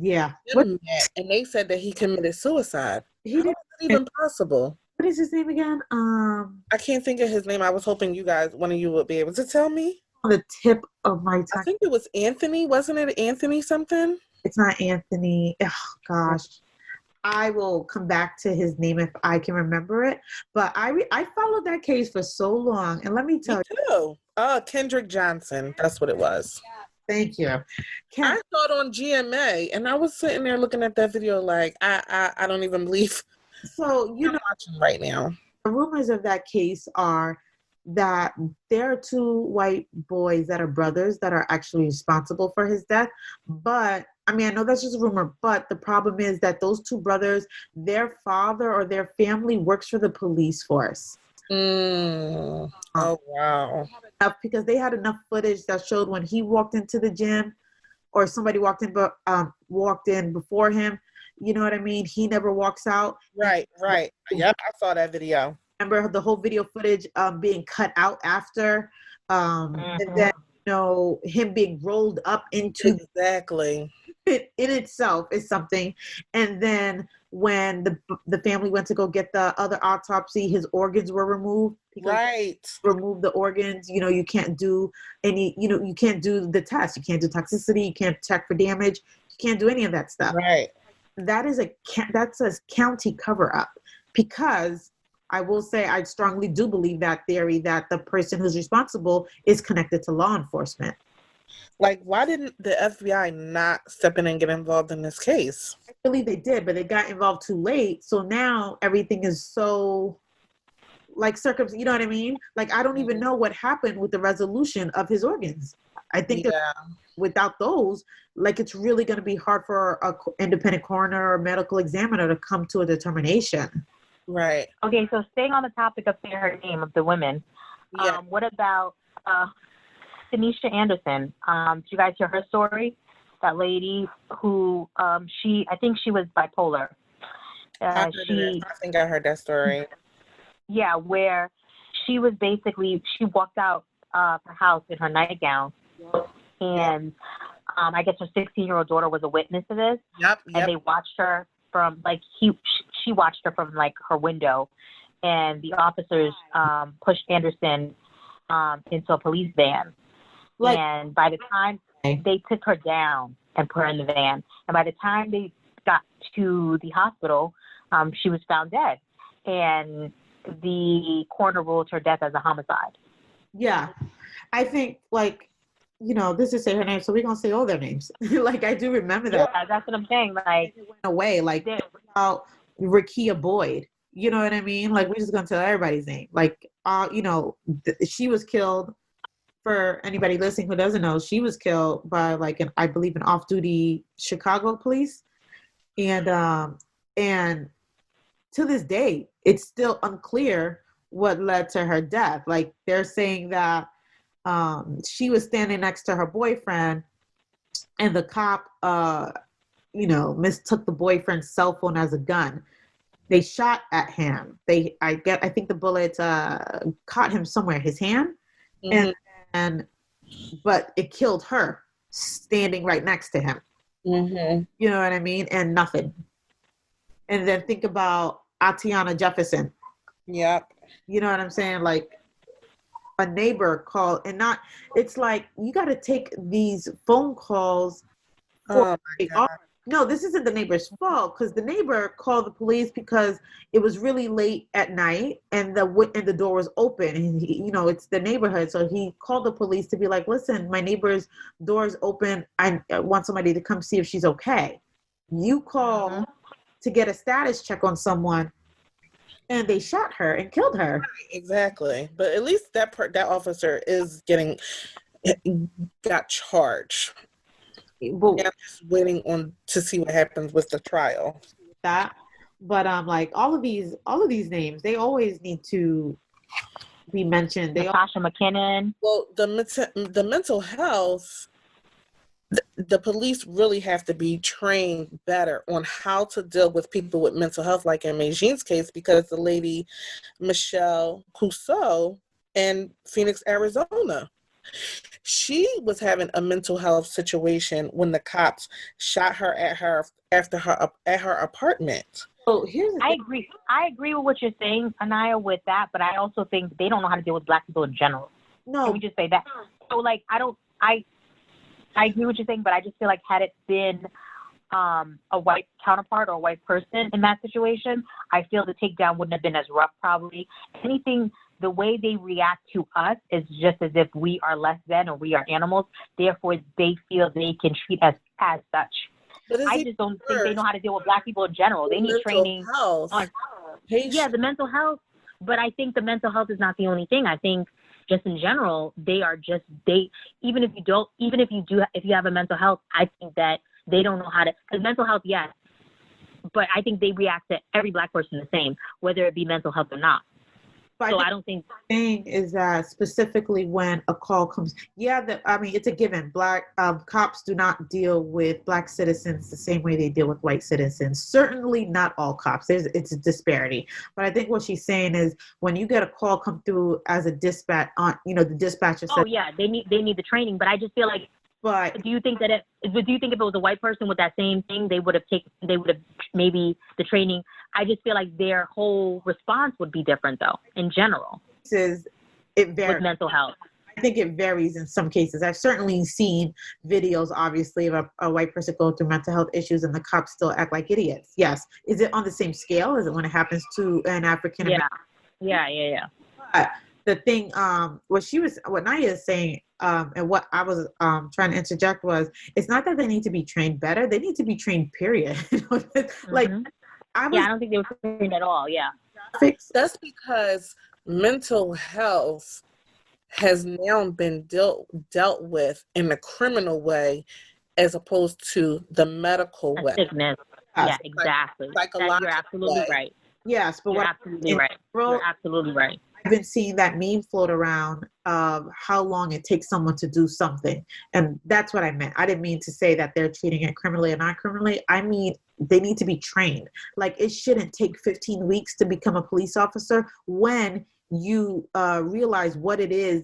gym mat, and they said that he committed suicide. How is that even possible? What is his name again? I can't think of his name. I was hoping one of you would be able to tell me. On the tip of my tongue. I think it was Anthony. Wasn't it Anthony something? It's not Anthony. Oh, gosh. I will come back to his name if I can remember it. But I followed that case for so long. And let me tell you. Kendrick Johnson. That's what it was. Thank you. I saw it on GMA, and I was sitting there looking at that video like, I don't even believe. So, I'm watching right now. The rumors of that case are that there are two white boys that are brothers that are actually responsible for his death. But I mean, I know that's just a rumor, but the problem is that those two brothers, their father or their family works for the police force. Oh, wow. Because they had enough footage that showed when he walked into the gym or somebody walked in before him. You know what I mean? He never walks out. Right. Yep, I saw that video. Remember the whole video footage being cut out after, and then him being rolled up into exactly. It in itself is something. And then when the family went to go get the other autopsy, his organs were removed. Right. Remove the organs. You can't do any. You can't do the test. You can't do toxicity. You can't check for damage. You can't do any of that stuff. Right. That's a county cover up, because I will say I strongly do believe that theory that the person who's responsible is connected to law enforcement. Like, why didn't the FBI not step in and get involved in this case? I believe they did, but they got involved too late. So now everything is so like you know what I mean? Like, I don't even know what happened with the resolution of his organs. I think that without those, like, it's really going to be hard for an independent coroner or medical examiner to come to a determination. Right. Okay, so staying on the topic of saying her name of the women, what about Tanisha Anderson? Did you guys hear her story? That lady who I think she was bipolar. I think I heard that story. Yeah, where she was basically, she walked out her house in her nightgown, and I guess her 16-year-old daughter was a witness to this. Yep. And they watched her from she watched her from like her window, and the officers pushed Anderson into a police van. And by the time they took her down and put her in the van, and by the time they got to the hospital, she was found dead, and the coroner ruled her death as a homicide. Yeah, I think this is say her name, so we're gonna say all their names. Like, I do remember that. Yeah, that's what I'm saying. Like, it went away. Like, about Rakia Boyd. You know what I mean? Like, we're just gonna tell everybody's name. Like, she was killed. For anybody listening who doesn't know, she was killed by I believe an off-duty Chicago police, and to this day, it's still unclear what led to her death. Like, they're saying that she was standing next to her boyfriend, and the cop, mistook the boyfriend's cell phone as a gun. They shot at him. I think the bullet caught him somewhere, his hand, but it killed her standing right next to him. Mm-hmm. You know what I mean? And nothing. And then think about Atiana Jefferson. Yep. You know what I'm saying? Like, a neighbor called, and it's like, you got to take these phone calls Oh my God. No, this isn't the neighbor's fault because the neighbor called the police because it was really late at night and the door was open and it's the neighborhood, so he called the police to be like, listen, my neighbor's door is open. I want somebody to come see if she's okay. You call to get a status check on someone, and they shot her and killed her. Exactly, but at least that officer is got charged. But yeah, I'm just waiting to see what happens with the trial. But like all of these names, they always need to be mentioned. Natasha McKinnon. Well, the mental health, the police really have to be trained better on how to deal with people with mental health, like in Majine's case, because the lady Michelle Cusseau in Phoenix, Arizona, she was having a mental health situation when the cops shot her at her apartment. So I agree with what you're saying, Anaya, with that, but I also think they don't know how to deal with Black people in general. No. Can we just say that? So, like, I agree with what you're saying, but I just feel like had it been a white counterpart or a white person in that situation, I feel the takedown wouldn't have been as rough probably. Anything, the way they react to us is just as if we are less than or we are animals. Therefore, they feel they can treat us as such. I just don't think they know how to deal with Black people in general. They need training on the mental health. But I think the mental health is not the only thing. I think just in general, even if you have a mental health, I think that they don't know how to, because mental health, yes, but I think they react to every Black person the same, whether it be mental health or not. But so I don't think the thing is that specifically when a call comes, it's a given. Black cops do not deal with Black citizens the same way they deal with white citizens. Certainly not all cops. It's a disparity. But I think what she's saying is when you get a call come through as a dispatch the dispatcher says, they need the training. But I just feel like, but do you think if it was a white person with that same thing, they would have maybe the training? I just feel like their whole response would be different, though, in general. It varies. With mental health. I think it varies in some cases. I've certainly seen videos, obviously, of a white person going through mental health issues and the cops still act like idiots. Yes. Is it on the same scale? Is it when it happens to an African American? Yeah. But the thing, what Naya is saying, and what I was trying to interject was, it's not that they need to be trained better. They need to be trained, period. Like, I don't think they were trained at all. Yeah. That's because mental health has now been dealt with in a criminal way as opposed to the medical way. Sickness. Yeah, exactly. You're absolutely right. Yes, but You're absolutely right. You're absolutely right. I've been seeing that meme float around of how long it takes someone to do something. And that's what I meant. I didn't mean to say that they're treating it criminally or not criminally. I mean, they need to be trained. Like, it shouldn't take 15 weeks to become a police officer when you realize what it is,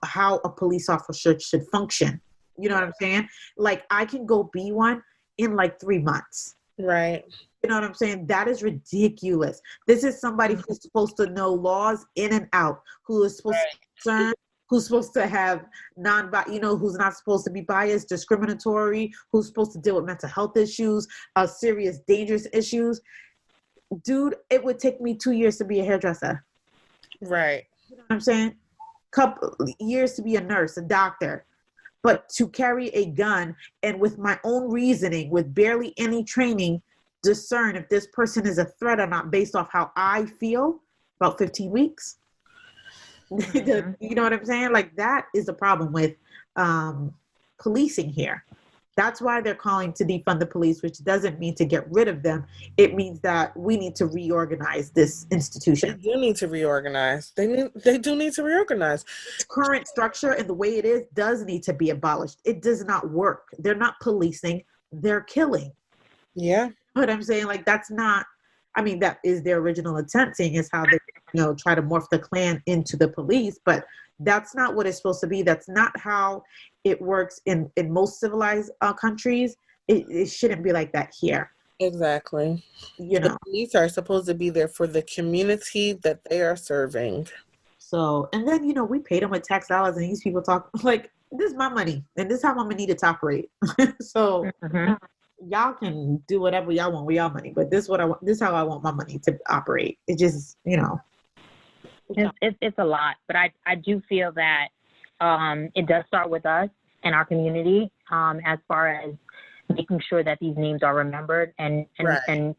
how a police officer should function. You know what I'm saying? Like, I can go be one in like 3 months. Right. You know what I'm saying? That is ridiculous. This is somebody who's supposed to know laws in and out, who is supposed to concern, who's supposed to have who's not supposed to be biased, discriminatory, who's supposed to deal with mental health issues, serious, dangerous issues. Dude, it would take me 2 years to be a hairdresser. Right. You know what I'm saying? Couple years to be a nurse, a doctor. But to carry a gun and with my own reasoning, with barely any training, discern if this person is a threat or not based off how I feel, about 15 weeks. You know what I'm saying? Like, that is the problem with policing here. That's why they're calling to defund the police, which doesn't mean to get rid of them. It means that we need to reorganize this institution. They do need to reorganize. They do need to reorganize. Its current structure and the way it is does need to be abolished. It does not work. They're not policing. They're killing. Yeah. But I'm saying, like, that is their original intent, seeing as how they, try to morph the Klan into the police, but that's not what it's supposed to be. That's not how it works in most civilized countries. It shouldn't be like that here. Exactly. The police are supposed to be there for the community that they are serving. So, and then, we pay them with tax dollars, and these people talk like, this is my money and this is how I'm gonna need it to operate. So y'all can do whatever y'all want with y'all money, but this is what I want. This is how I want my money to operate. It just, it's a lot, but I do feel that it does start with us and our community, as far as making sure that these names are remembered and Right. and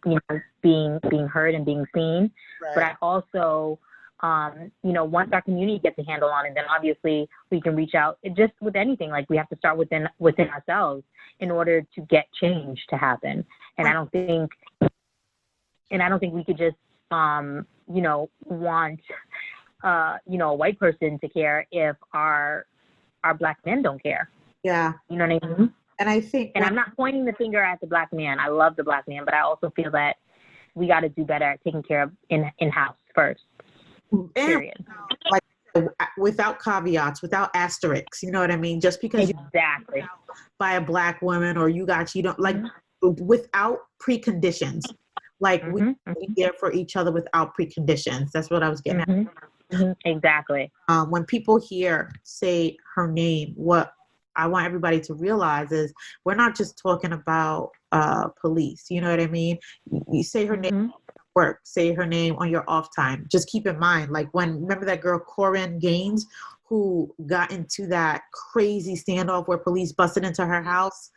being heard and being seen. Right. But I also once our community gets a handle on it, then obviously we can reach out. It just with anything, like we have to start within ourselves in order to get change to happen. And I don't think we could just want a white person to care if our Black men don't care. Yeah. You know what I mean? And I think, and I'm not pointing the finger at the Black man. I love the Black man, but I also feel that we got to do better at taking care of in-house first. Period. Like, without caveats, without asterisks, you know what I mean? Just because exactly by a Black woman or you don't like, without preconditions. Like we be there for each other without preconditions. That's what I was getting at. Exactly. When people say her name, what I want everybody to realize is we're not just talking about police. You know what I mean? You say her name at work, say her name on your off time. Just keep in mind, like remember that girl Corinne Gaines, who got into that crazy standoff where police busted into her house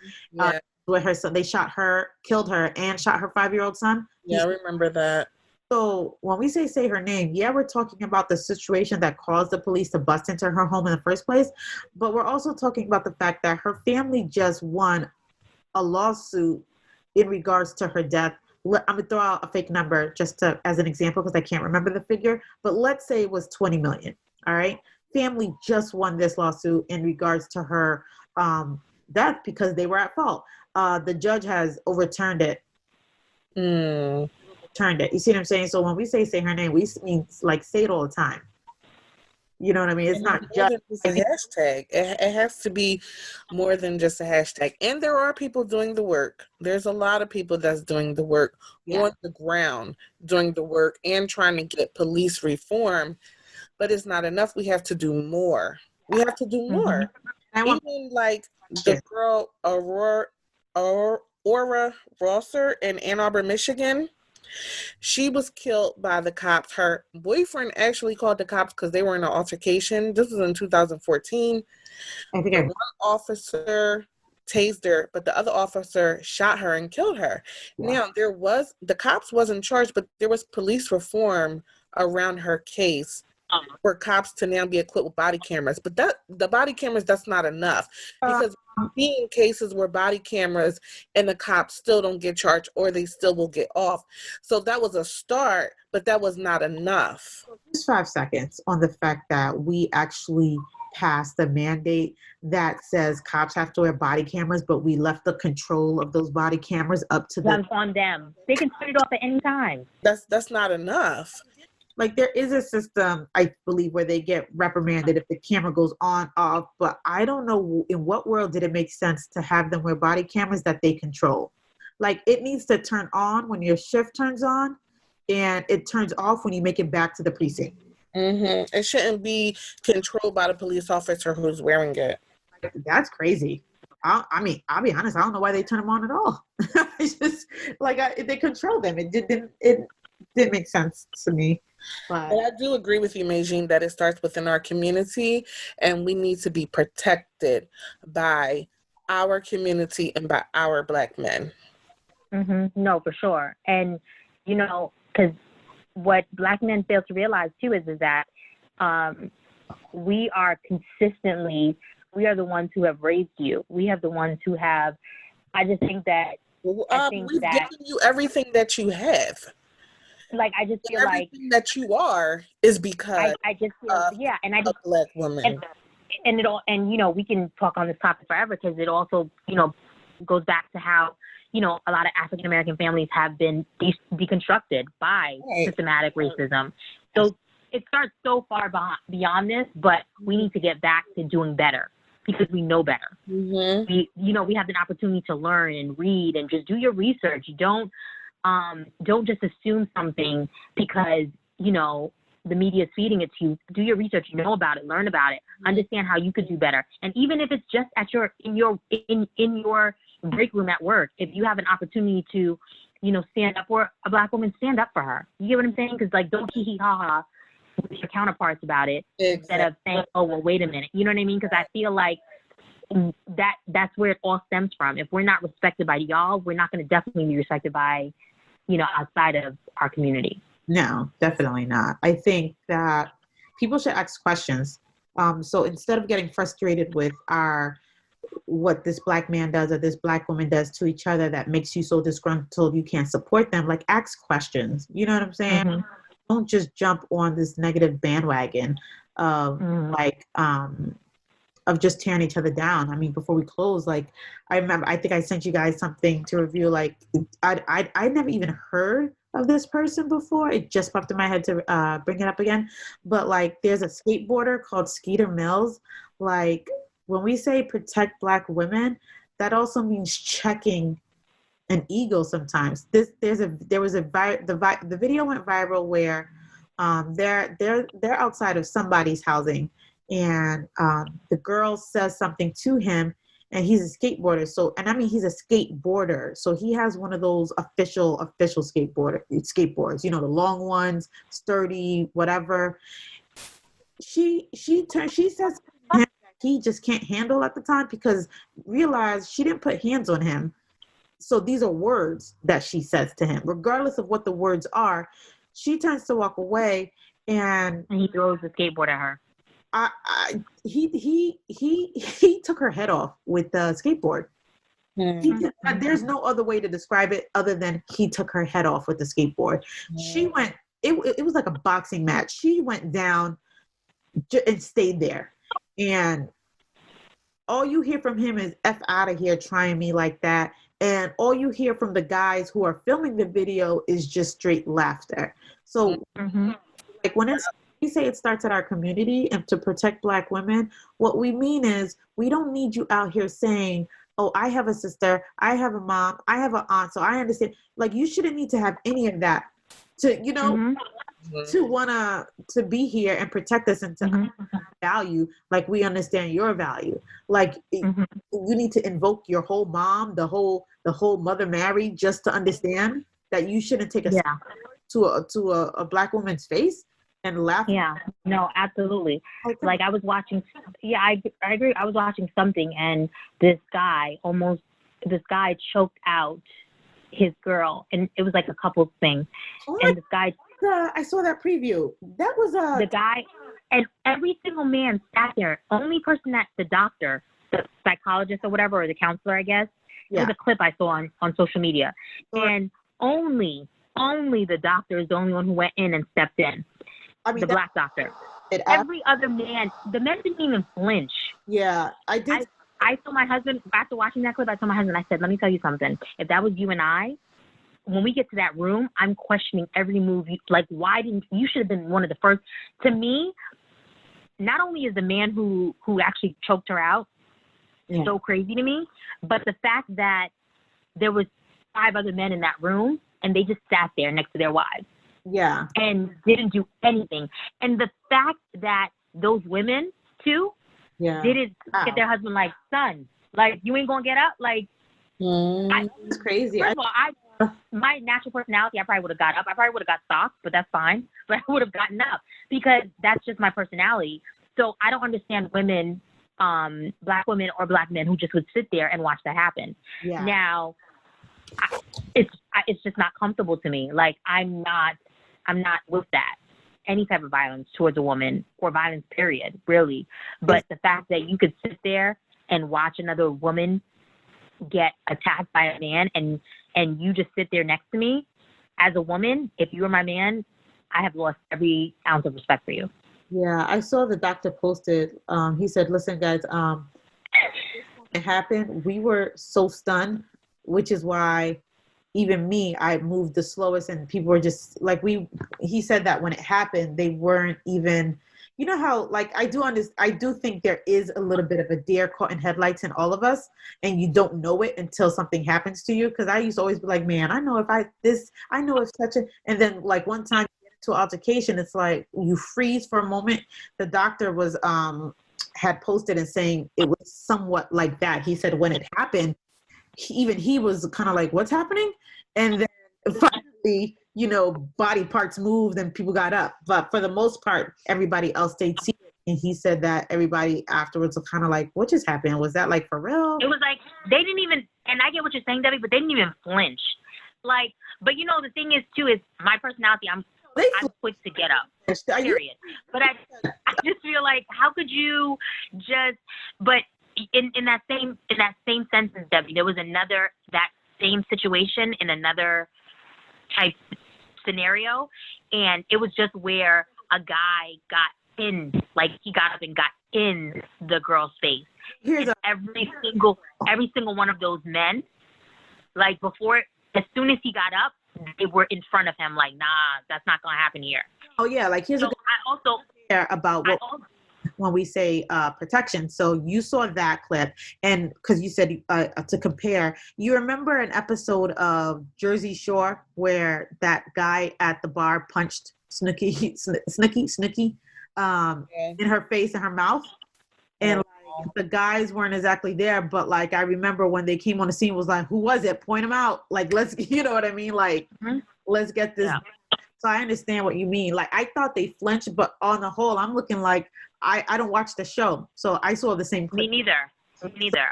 with her son. They shot her, killed her, and shot her 5-year-old son. Yeah, I remember that. So when we say her name, we're talking about the situation that caused the police to bust into her home in the first place. But we're also talking about the fact that her family just won a lawsuit in regards to her death. I'm going to throw out a fake number just as an example because I can't remember the figure. But let's say it was $20 million. All right. Family just won this lawsuit in regards to her death because they were at fault. The judge has overturned it. Turned it. You see what I'm saying? So when we say her name, we mean like say it all the time. You know what I mean? It's not just a hashtag. It has to be more than just a hashtag. And there are people doing the work. There's a lot of people that's doing the work on the ground, doing the work and trying to get police reform. But it's not enough. We have to do more. We have to do more. Even like the girl Aura Rosser in Ann Arbor, Michigan. She was killed by the cops. Her boyfriend actually called the cops because they were in an altercation. This was in 2014. One officer tased her, but the other officer shot her and killed her. Wow. Now, the cops wasn't charged, but there was police reform around her case for cops to now be equipped with body cameras. But the body cameras, that's not enough. Because being cases where body cameras and the cops still don't get charged or they still will get off. So that was a start, but that was not enough. Just 5 seconds on the fact that we actually passed a mandate that says cops have to wear body cameras, but we left the control of those body cameras up to on them. They can turn it off at any time. That's not enough. Like there is a system, I believe, where they get reprimanded if the camera goes on, off, but I don't know in what world did it make sense to have them wear body cameras that they control. Like it needs to turn on when your shift turns on and it turns off when you make it back to the precinct. It shouldn't be controlled by the police officer who's wearing it. That's crazy. I mean, I'll be honest, I don't know why they turn them on at all. It's just like they control them. It didn't make sense to me. But I do agree with you, Majine, that it starts within our community and we need to be protected by our community and by our Black men. No, for sure. And, because what Black men fail to realize too is that we are the ones who have raised you. We have the ones who have, I just think that. We've given you everything that you have. Like I just feel everything that you are is because I just feel a Black woman. And we can talk on this topic forever because it also goes back to how a lot of African American families have been deconstructed by systematic racism. So it starts so far beyond this, but we need to get back to doing better because we know better. We have an opportunity to learn and read and just do your research. Don't just assume something because the media is feeding it to you, do your research, know about it, learn about it, understand how you could do better. And even if it's just at in your break room at work, if you have an opportunity to, stand up for a Black woman, stand up for her. You get what I'm saying? Because like, don't hee hee ha ha with your counterparts about it, instead of saying, oh, well, wait a minute. You know what I mean? Because I feel like that's where it all stems from. If we're not respected by y'all, we're not going to definitely be respected by, outside of our community. No, definitely not. I think that people should ask questions. So instead of getting frustrated with what this Black man does or this Black woman does to each other that makes you so disgruntled you can't support them, like, ask questions. You know what I'm saying? Mm-hmm. Don't just jump on this negative bandwagon of of just tearing each other down. I mean, before we close, like, I think I sent you guys something to review. Like, I never even heard of this person before. It just popped in my head to bring it up again. But like, there's a skateboarder called Skeeter Mills. Like, when we say protect Black women, that also means checking an ego sometimes. The video went viral where they're outside of somebody's housing, and the girl says something to him, and he's a skateboarder. So, and I mean, he's a skateboarder. So he has one of those official skateboards, the long ones, sturdy, whatever. She says that he just can't handle at the time, because realize she didn't put hands on him. So these are words that she says to him, regardless of what the words are. She tends to walk away, and he throws the skateboard at her. He took her head off with the skateboard. Mm-hmm. There's no other way to describe it other than he took her head off with the skateboard. Mm-hmm. She went. It was like a boxing match. She went down and stayed there, and all you hear from him is "F out of here, trying me like that." And all you hear from the guys who are filming the video is just straight laughter. So, like, when we say it starts at our community and to protect Black women, what we mean is we don't need you out here saying, oh, I have a sister, I have a mom, I have an aunt, so I understand. Like, you shouldn't need to have any of that to, to wanna to be here and protect us and to value, like we understand your value. Like, you need to invoke your whole mom, the whole Mother Mary, just to understand that you shouldn't take a to a Black woman's face and laugh. Yeah, no, absolutely. Like, I was watching, I agree. I was watching something, and this guy choked out his girl, and it was like a couples thing. And this guy, I saw that preview. That was the guy, and every single man sat there. Only person that the doctor, the psychologist or whatever, or the counselor, I guess. Yeah. It was a clip I saw on social media, and only the doctor is the only one who went in and stepped in. I mean, the Black doctor. Every other man, the men didn't even flinch. Yeah, I did. I told my husband, after watching that clip, I said, let me tell you something. If that was you and I, when we get to that room, I'm questioning every move. Why didn't you should have been one of the first. To me, not only is the man who actually choked her out so crazy to me, but the fact that there was 5 other men in that room and they just sat there next to their wives. Yeah. And didn't do anything. And the fact that those women too didn't get their husband like, son, like, you ain't gonna get up? Like, it's crazy. First of all, my natural personality, I probably would have got up. I probably would have got socked, but that's fine. But I would have gotten up because that's just my personality. So I don't understand women, Black women or Black men who just would sit there and watch that happen. Yeah. Now, it's just not comfortable to me. Like, I'm not with that. Any type of violence towards a woman, or violence, period, really. But the fact that you could sit there and watch another woman get attacked by a man and you just sit there next to me, as a woman, if you were my man, I have lost every ounce of respect for you. Yeah, I saw the doctor posted, he said, listen, guys, it happened. We were so stunned, which is why even me, I moved the slowest, and people were just like, he said that when it happened, they weren't even, you know how, like, I do think there is a little bit of a deer caught in headlights in all of us, and you don't know it until something happens to you. Cause I used to always be like, man, I know if such a, and then like one time to altercation, it's like you freeze for a moment. The doctor was had posted and saying it was somewhat like that. He said when it happened, he was kind of like, what's happening? And then finally, body parts moved and people got up. But for the most part, everybody else stayed seated. And he said that everybody afterwards was kind of like, what just happened? Was that like for real? It was like, they didn't even, and I get what you're saying, Debbie, but they didn't even flinch. Like, but the thing is too, is my personality, I'm quick to get up, period. But I just feel like, how could you just, but in that same sentence, Debbie, there was that same situation in another type scenario. And it was just where a guy got in, like he got up and got in the girl's face. Every single one of those men, like before, as soon as he got up, they were in front of him, like, nah, that's not gonna happen here. Oh yeah, like here's I also care about when we say protection. So you saw that clip, and because you said to compare, you remember an episode of Jersey Shore where that guy at the bar punched Snooki in her face and her mouth, and like, the guys weren't exactly there, but like I remember when they came on the scene, was like, who was it? Point them out. Like, let's, you know what I mean? Like, let's get this. Yeah. So I understand what you mean. Like, I thought they flinched, but on the whole, I'm looking like I don't watch the show, so I saw the same clip. Me neither.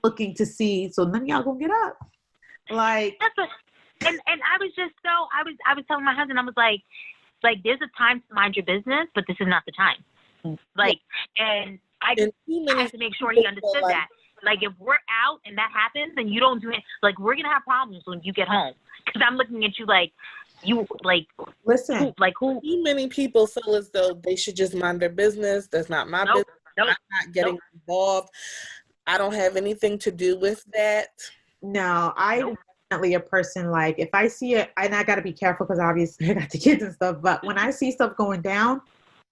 Looking to see, so none of y'all gonna get up. Like, that's what, and I was just I was telling my husband, I was like there's a time to mind your business, but this is not the time. Like, and I had to make sure he understood that. Like, if we're out and that happens and you don't do it, like, we're gonna have problems when you get home. Because I'm looking at you like, you, like, listen, who? Many people feel as though they should just mind their business. That's not my business. I'm not getting involved. I don't have anything to do with that. No, I'm definitely a person, like, if I see it, and I got to be careful because obviously I got the kids and stuff, but when I see stuff going down,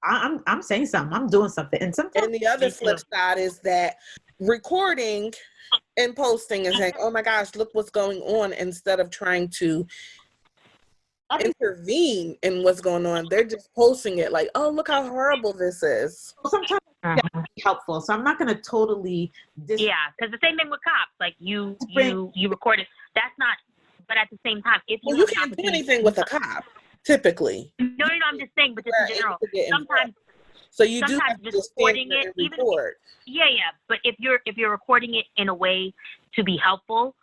I'm saying something. I'm doing something. And sometimes, and the other flip side is that recording and posting and saying, oh my gosh, look what's going on, instead of trying to intervene in what's going on. They're just posting it like, oh, look how horrible this is. Sometimes it's helpful. So I'm not going to totally because the same thing with cops. Like, you record it. That's not, but at the same time, if you can't do anything with a cop, typically. No, I'm just saying, but just in general, sometimes. So you do have to just recording it, record. But if you're recording it in a way to be helpful,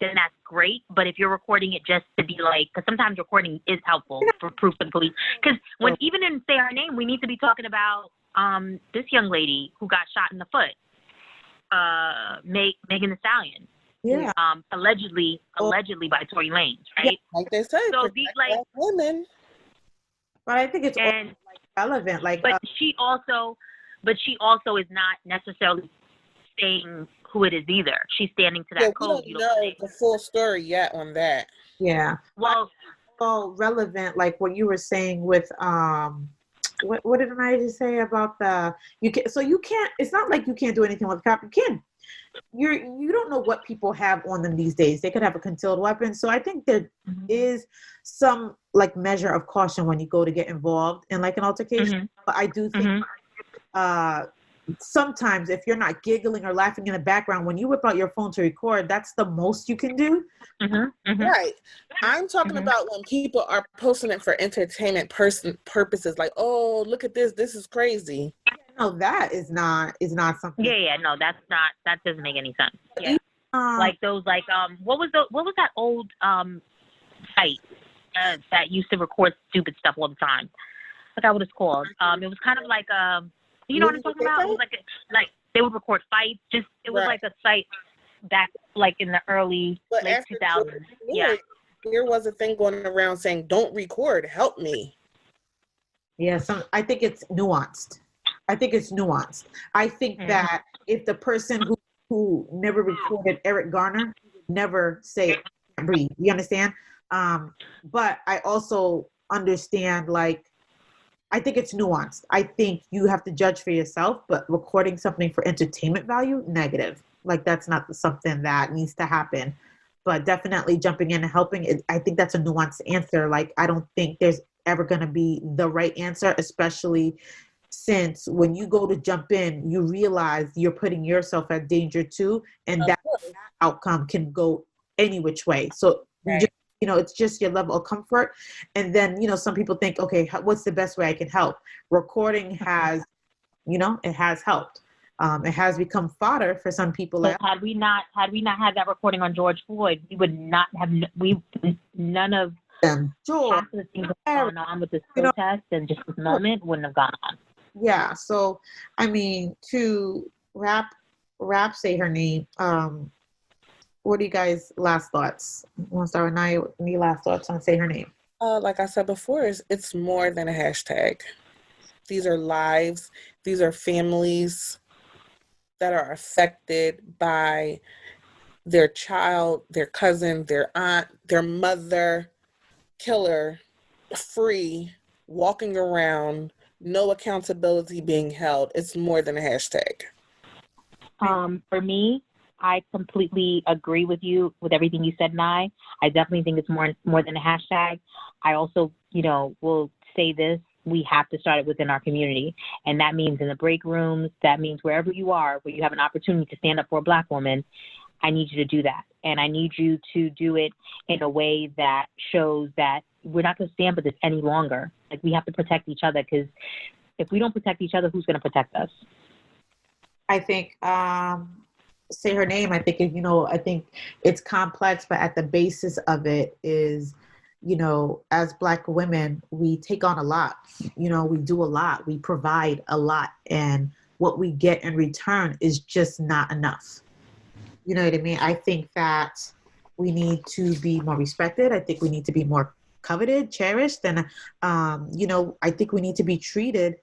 then that's great. But if you're recording it just to be like, because sometimes recording is helpful for proof of the police. Because when even in Say Her Name, we need to be talking about this young lady who got shot in the foot, Megan Thee Stallion. Yeah. Allegedly by Tory Lanez, right? Yeah, like they say, so these like women. But I think it's relevant. Like, but she also is not necessarily saying who it is either. She's standing to that code. We don't know the full story yet on that. Yeah. Well, relevant, like what you were saying with what did I just say about you can't. It's not like you can't do anything with a cop. You can. You don't know what people have on them these days. They could have a concealed weapon. So I think there is some like measure of caution when you go to get involved in like an altercation. But I do think sometimes if you're not giggling or laughing in the background, when you whip out your phone to record, that's the most you can do. Right. I'm talking about when people are posting it for entertainment purposes, like, oh, look at this. This is crazy. No, that is not something. No, that doesn't make any sense. Yeah. Like those, like, what was that old site that used to record stupid stuff all the time? I forgot what it's called. It was kind of like you know what I'm talking about? It was like they would record fights. It was like a site back like in the late 2000s. There was a thing going around saying, "Don't record, help me." Yeah, I think it's nuanced. I think that if the person who never recorded Eric Garner never say breathe, you understand? But I also understand, like, I think it's nuanced. I think you have to judge for yourself, but recording something for entertainment value, negative. Like, that's not something that needs to happen. But definitely jumping in and helping, I think that's a nuanced answer. Like, I don't think there's ever going to be the right answer, especially since when you go to jump in, you realize you're putting yourself at danger too, and that outcome can go any which way. So Right. it's just your level of comfort. And then, some people think, okay, what's the best way I can help? Recording has, it has helped. It has become fodder for some people. So had we not had that recording on George Floyd, we would not have none of George, half of the things that have gone on with this protest and just this moment wouldn't have gone on. Yeah. So, I mean, to rap, say her name. What are you guys' last thoughts? Want to start with Naya? Any last thoughts on say her name? Like I said before, it's more than a hashtag. These are lives. These are families that are affected by their child, their cousin, their aunt, their mother, killer, free, walking around, no accountability being held. It's more than a hashtag. For me, I completely agree with you with everything you said, Nye. I definitely think it's more than a hashtag. I also, will say this. We have to start it within our community. And that means in the break rooms, that means wherever you are, where you have an opportunity to stand up for a Black woman, I need you to do that. And I need you to do it in a way that shows that we're not going to stand for this any longer. Like, we have to protect each other, because if we don't protect each other, who's going to protect us? I think, say her name. I think, I think it's complex, but at the basis of it is, as Black women, we take on a lot, we do a lot, we provide a lot, and what we get in return is just not enough. You know what I mean? I think that we need to be more respected. I think we need to be more coveted, cherished, and, I think we need to be treated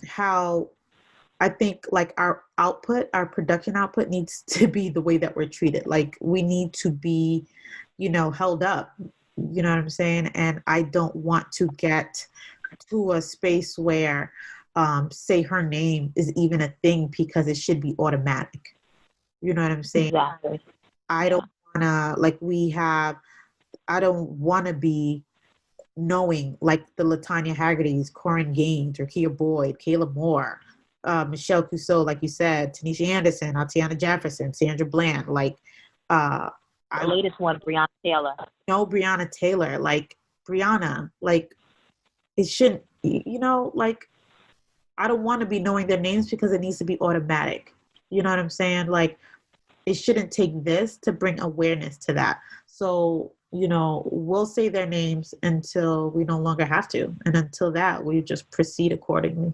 how I think like our production output needs to be the way that we're treated. Like, we need to be, held up. You know what I'm saying? And I don't want to get to a space where say her name is even a thing because it should be automatic. You know what I'm saying? Exactly. I don't I don't want to be knowing like the LaTanya Haggertys, Corin Gaines, Rakia Boyd, Kayla Moore, Michelle Clouseau, like you said, Tanisha Anderson, Tiana Jefferson, Sandra Bland, The latest one, Breonna Taylor. No, Breonna Taylor, like Breonna, like it shouldn't, like I don't want to be knowing their names because it needs to be automatic. You know what I'm saying? Like, it shouldn't take this to bring awareness to that. So, we'll say their names until we no longer have to. And until that, we just proceed accordingly.